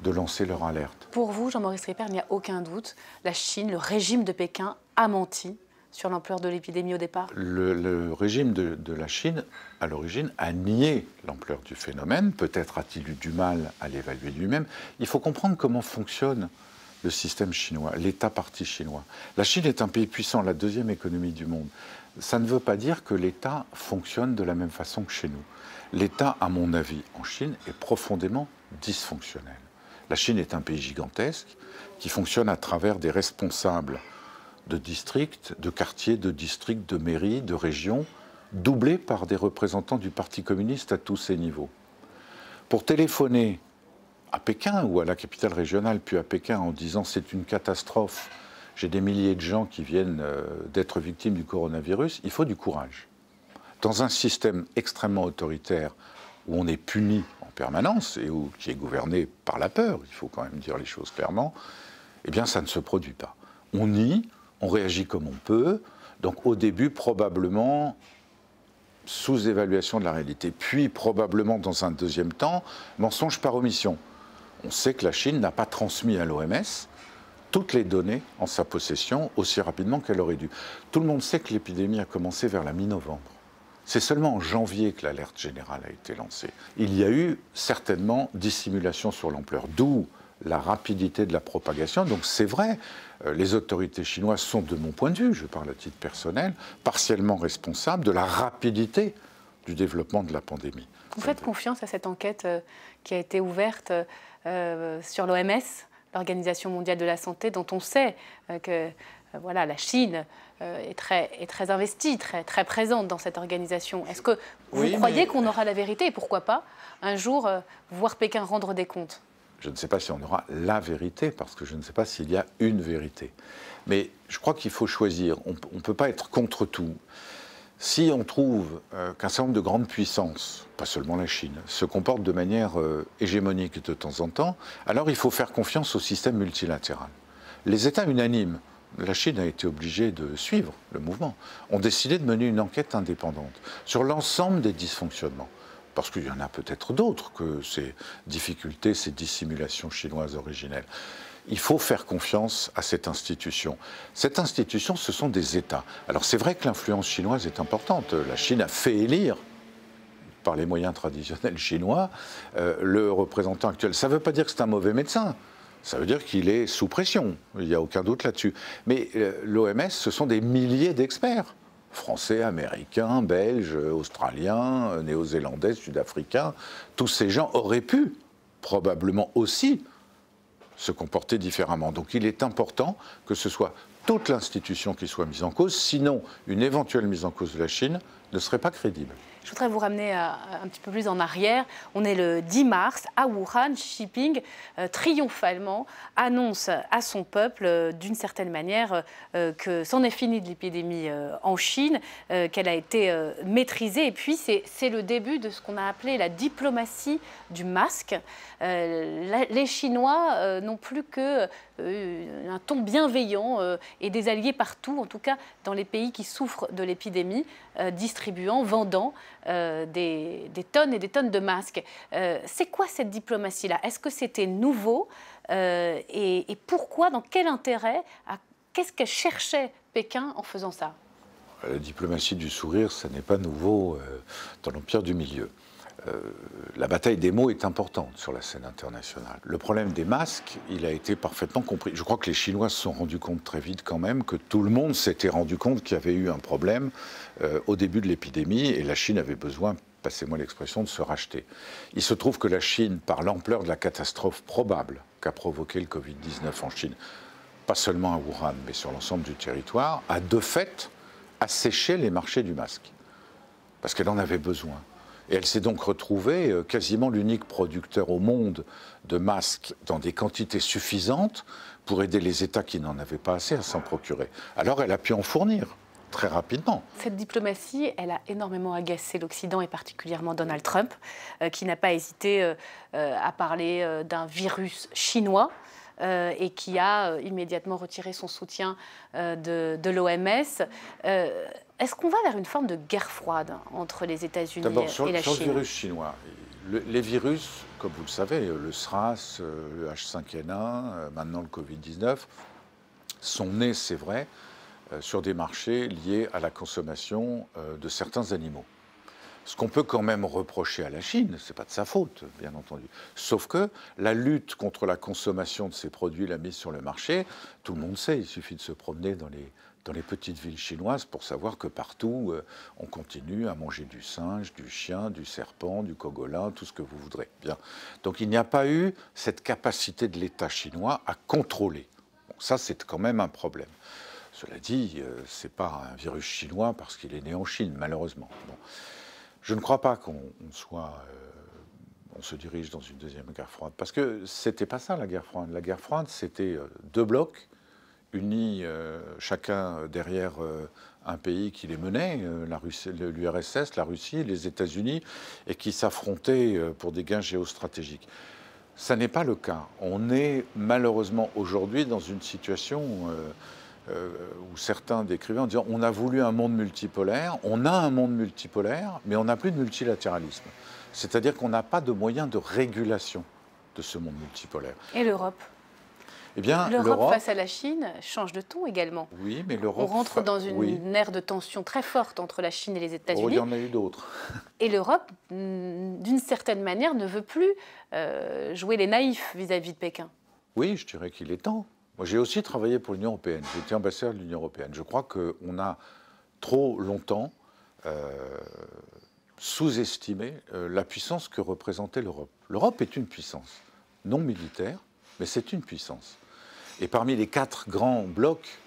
de lancer leur alerte. Pour vous, Jean-Maurice Ripper, il n'y a aucun doute, la Chine, le régime de Pékin a menti sur l'ampleur de l'épidémie au départ? Le régime de la Chine, à l'origine, a nié l'ampleur du phénomène. Peut-être a-t-il eu du mal à l'évaluer lui-même. Il faut comprendre comment fonctionne le système chinois, l'État-parti chinois. La Chine est un pays puissant, la deuxième économie du monde. Ça ne veut pas dire que l'État fonctionne de la même façon que chez nous. L'État, à mon avis, en Chine, est profondément dysfonctionnel. La Chine est un pays gigantesque qui fonctionne à travers des responsables de districts, de quartiers, de districts, de mairies, de régions, doublés par des représentants du Parti communiste à tous ces niveaux. Pour téléphoner à Pékin ou à la capitale régionale, puis à Pékin en disant c'est une catastrophe, j'ai des milliers de gens qui viennent d'être victimes du coronavirus, il faut du courage. Dans un système extrêmement autoritaire où on est puni en permanence et qui est gouverné par la peur, il faut quand même dire les choses clairement, eh bien ça ne se produit pas. On nie, on réagit comme on peut, donc au début probablement sous-évaluation de la réalité, puis probablement dans un deuxième temps, mensonge par omission. On sait que la Chine n'a pas transmis à l'OMS toutes les données en sa possession aussi rapidement qu'elle aurait dû. Tout le monde sait que l'épidémie a commencé vers la mi-novembre. C'est seulement en janvier que l'alerte générale a été lancée. Il y a eu certainement dissimulation sur l'ampleur, d'où la rapidité de la propagation. Donc c'est vrai, les autorités chinoises sont, de mon point de vue, je parle à titre personnel, partiellement responsables de la rapidité du développement de la pandémie. Vous faites confiance à cette enquête qui a été ouverte sur l'OMS, l'Organisation mondiale de la santé, dont on sait que voilà, la Chine est très investie, très présente dans cette organisation. Est-ce que vous croyez qu'on aura la vérité et pourquoi pas un jour voir Pékin rendre des comptes? Je ne sais pas si on aura la vérité, parce que je ne sais pas s'il y a une vérité. Mais je crois qu'il faut choisir. On ne peut pas être contre tout. Si on trouve qu'un certain nombre de grandes puissances, pas seulement la Chine, se comportent de manière hégémonique de temps en temps, alors il faut faire confiance au système multilatéral. Les États unanimes, la Chine a été obligée de suivre le mouvement, ont décidé de mener une enquête indépendante sur l'ensemble des dysfonctionnements. Parce qu'il y en a peut-être d'autres que ces difficultés, ces dissimulations chinoises originelles. Il faut faire confiance à cette institution. Cette institution, ce sont des États. Alors c'est vrai que l'influence chinoise est importante. La Chine a fait élire, par les moyens traditionnels chinois, le représentant actuel. Ça ne veut pas dire que c'est un mauvais médecin. Ça veut dire qu'il est sous pression. Il n'y a aucun doute là-dessus. Mais l'OMS, ce sont des milliers d'experts. Français, américains, belges, australiens, néo-zélandais, sud-africains. Tous ces gens auraient pu, probablement aussi, se comporter différemment. Donc il est important que ce soit toute l'institution qui soit mise en cause, sinon une éventuelle mise en cause de la Chine ne serait pas crédible. Je voudrais vous ramener un petit peu plus en arrière. On est le 10 mars à Wuhan. Xi Jinping, triomphalement, annonce à son peuple, d'une certaine manière, que c'en est fini de l'épidémie en Chine, qu'elle a été maîtrisée. Et puis, c'est le début de ce qu'on a appelé la diplomatie du masque. Les Chinois n'ont plus que un ton bienveillant et des alliés partout, en tout cas dans les pays qui souffrent de l'épidémie, distribuant, vendant des tonnes et des tonnes de masques. C'est quoi cette diplomatie-là? Est-ce que c'était nouveau et pourquoi, dans quel intérêt, qu'est-ce que cherchait Pékin en faisant ça? La diplomatie du sourire, ça n'est pas nouveau dans l'Empire du Milieu. La bataille des mots est importante sur la scène internationale. Le problème des masques, il a été parfaitement compris. Je crois que les Chinois se sont rendus compte très vite quand même que tout le monde s'était rendu compte qu'il y avait eu un problème au début de l'épidémie et la Chine avait besoin, passez-moi l'expression, de se racheter. Il se trouve que la Chine, par l'ampleur de la catastrophe probable qu'a provoqué le Covid-19 en Chine, pas seulement à Wuhan, mais sur l'ensemble du territoire, a de fait asséché les marchés du masque. Parce qu'elle en avait besoin. Et elle s'est donc retrouvée quasiment l'unique producteur au monde de masques dans des quantités suffisantes pour aider les États qui n'en avaient pas assez à s'en procurer. Alors elle a pu en fournir très rapidement. Cette diplomatie, elle a énormément agacé l'Occident et particulièrement Donald Trump, qui n'a pas hésité à parler d'un virus chinois. Et qui a immédiatement retiré son soutien de l'OMS. Est-ce qu'on va vers une forme de guerre froide entre les États-Unis et la Chine? D'abord, sur le virus chinois, les virus, comme vous le savez, le SRAS, le H5N1, maintenant le Covid-19, sont nés, c'est vrai, sur des marchés liés à la consommation de certains animaux. Ce qu'on peut quand même reprocher à la Chine, ce n'est pas de sa faute, bien entendu. Sauf que la lutte contre la consommation de ces produits, la mise sur le marché, tout le monde sait, il suffit de se promener dans les petites villes chinoises pour savoir que partout, on continue à manger du singe, du chien, du serpent, du cogolin, tout ce que vous voudrez. Bien. Donc il n'y a pas eu cette capacité de l'État chinois à contrôler. Bon, ça, c'est quand même un problème. Cela dit, ce n'est pas un virus chinois parce qu'il est né en Chine, malheureusement. Bon. Je ne crois pas qu'on se dirige dans une deuxième guerre froide, parce que c'était pas ça la guerre froide. La guerre froide, c'était deux blocs unis chacun derrière un pays qui les menait, l'URSS, la Russie, les États-Unis, et qui s'affrontaient pour des gains géostratégiques. Ça n'est pas le cas. On est malheureusement aujourd'hui dans une situation où certains décrivaient en disant on a voulu un monde multipolaire, on a un monde multipolaire, mais on n'a plus de multilatéralisme. C'est-à-dire qu'on n'a pas de moyens de régulation de ce monde multipolaire. Et l'Europe? Eh bien, l'Europe face à la Chine change de ton également. Oui, mais l'Europe... On rentre dans une ère de tension très forte entre la Chine et les États-Unis. Oh, il y en a eu d'autres. Et l'Europe, d'une certaine manière, ne veut plus jouer les naïfs vis-à-vis de Pékin. Oui, je dirais qu'il est temps. Moi, j'ai aussi travaillé pour l'Union européenne. J'ai été ambassadeur de l'Union européenne. Je crois qu'on a trop longtemps sous-estimé la puissance que représentait l'Europe. L'Europe est une puissance, non militaire, mais c'est une puissance. Et parmi les 4 grands blocs,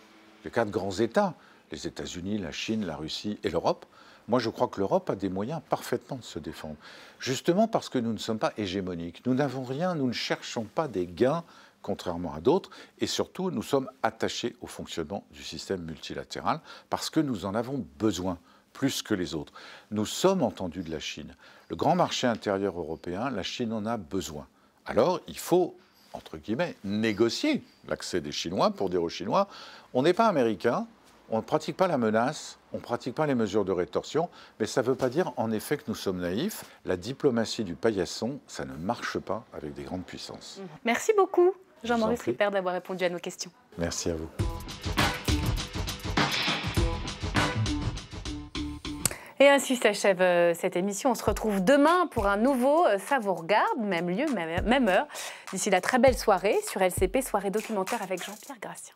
les 4 grands États, les États-Unis, la Chine, la Russie et l'Europe, moi je crois que l'Europe a des moyens parfaitement de se défendre. Justement parce que nous ne sommes pas hégémoniques. Nous n'avons rien, nous ne cherchons pas des gains, contrairement à d'autres, et surtout nous sommes attachés au fonctionnement du système multilatéral parce que nous en avons besoin, plus que les autres. Nous sommes entendus de la Chine. Le grand marché intérieur européen, la Chine en a besoin. Alors il faut, entre guillemets, négocier l'accès des Chinois pour dire aux Chinois, on n'est pas américain, on ne pratique pas la menace, on ne pratique pas les mesures de rétorsion, mais ça ne veut pas dire en effet que nous sommes naïfs. La diplomatie du paillasson, ça ne marche pas avec des grandes puissances. Merci beaucoup, Jean-Maurice Ripert, d'avoir répondu à nos questions. Merci à vous. Et ainsi s'achève cette émission. On se retrouve demain pour un nouveau Ça vous regarde, même lieu, même heure. D'ici là, très belle soirée sur LCP, soirée documentaire avec Jean-Pierre Gracien.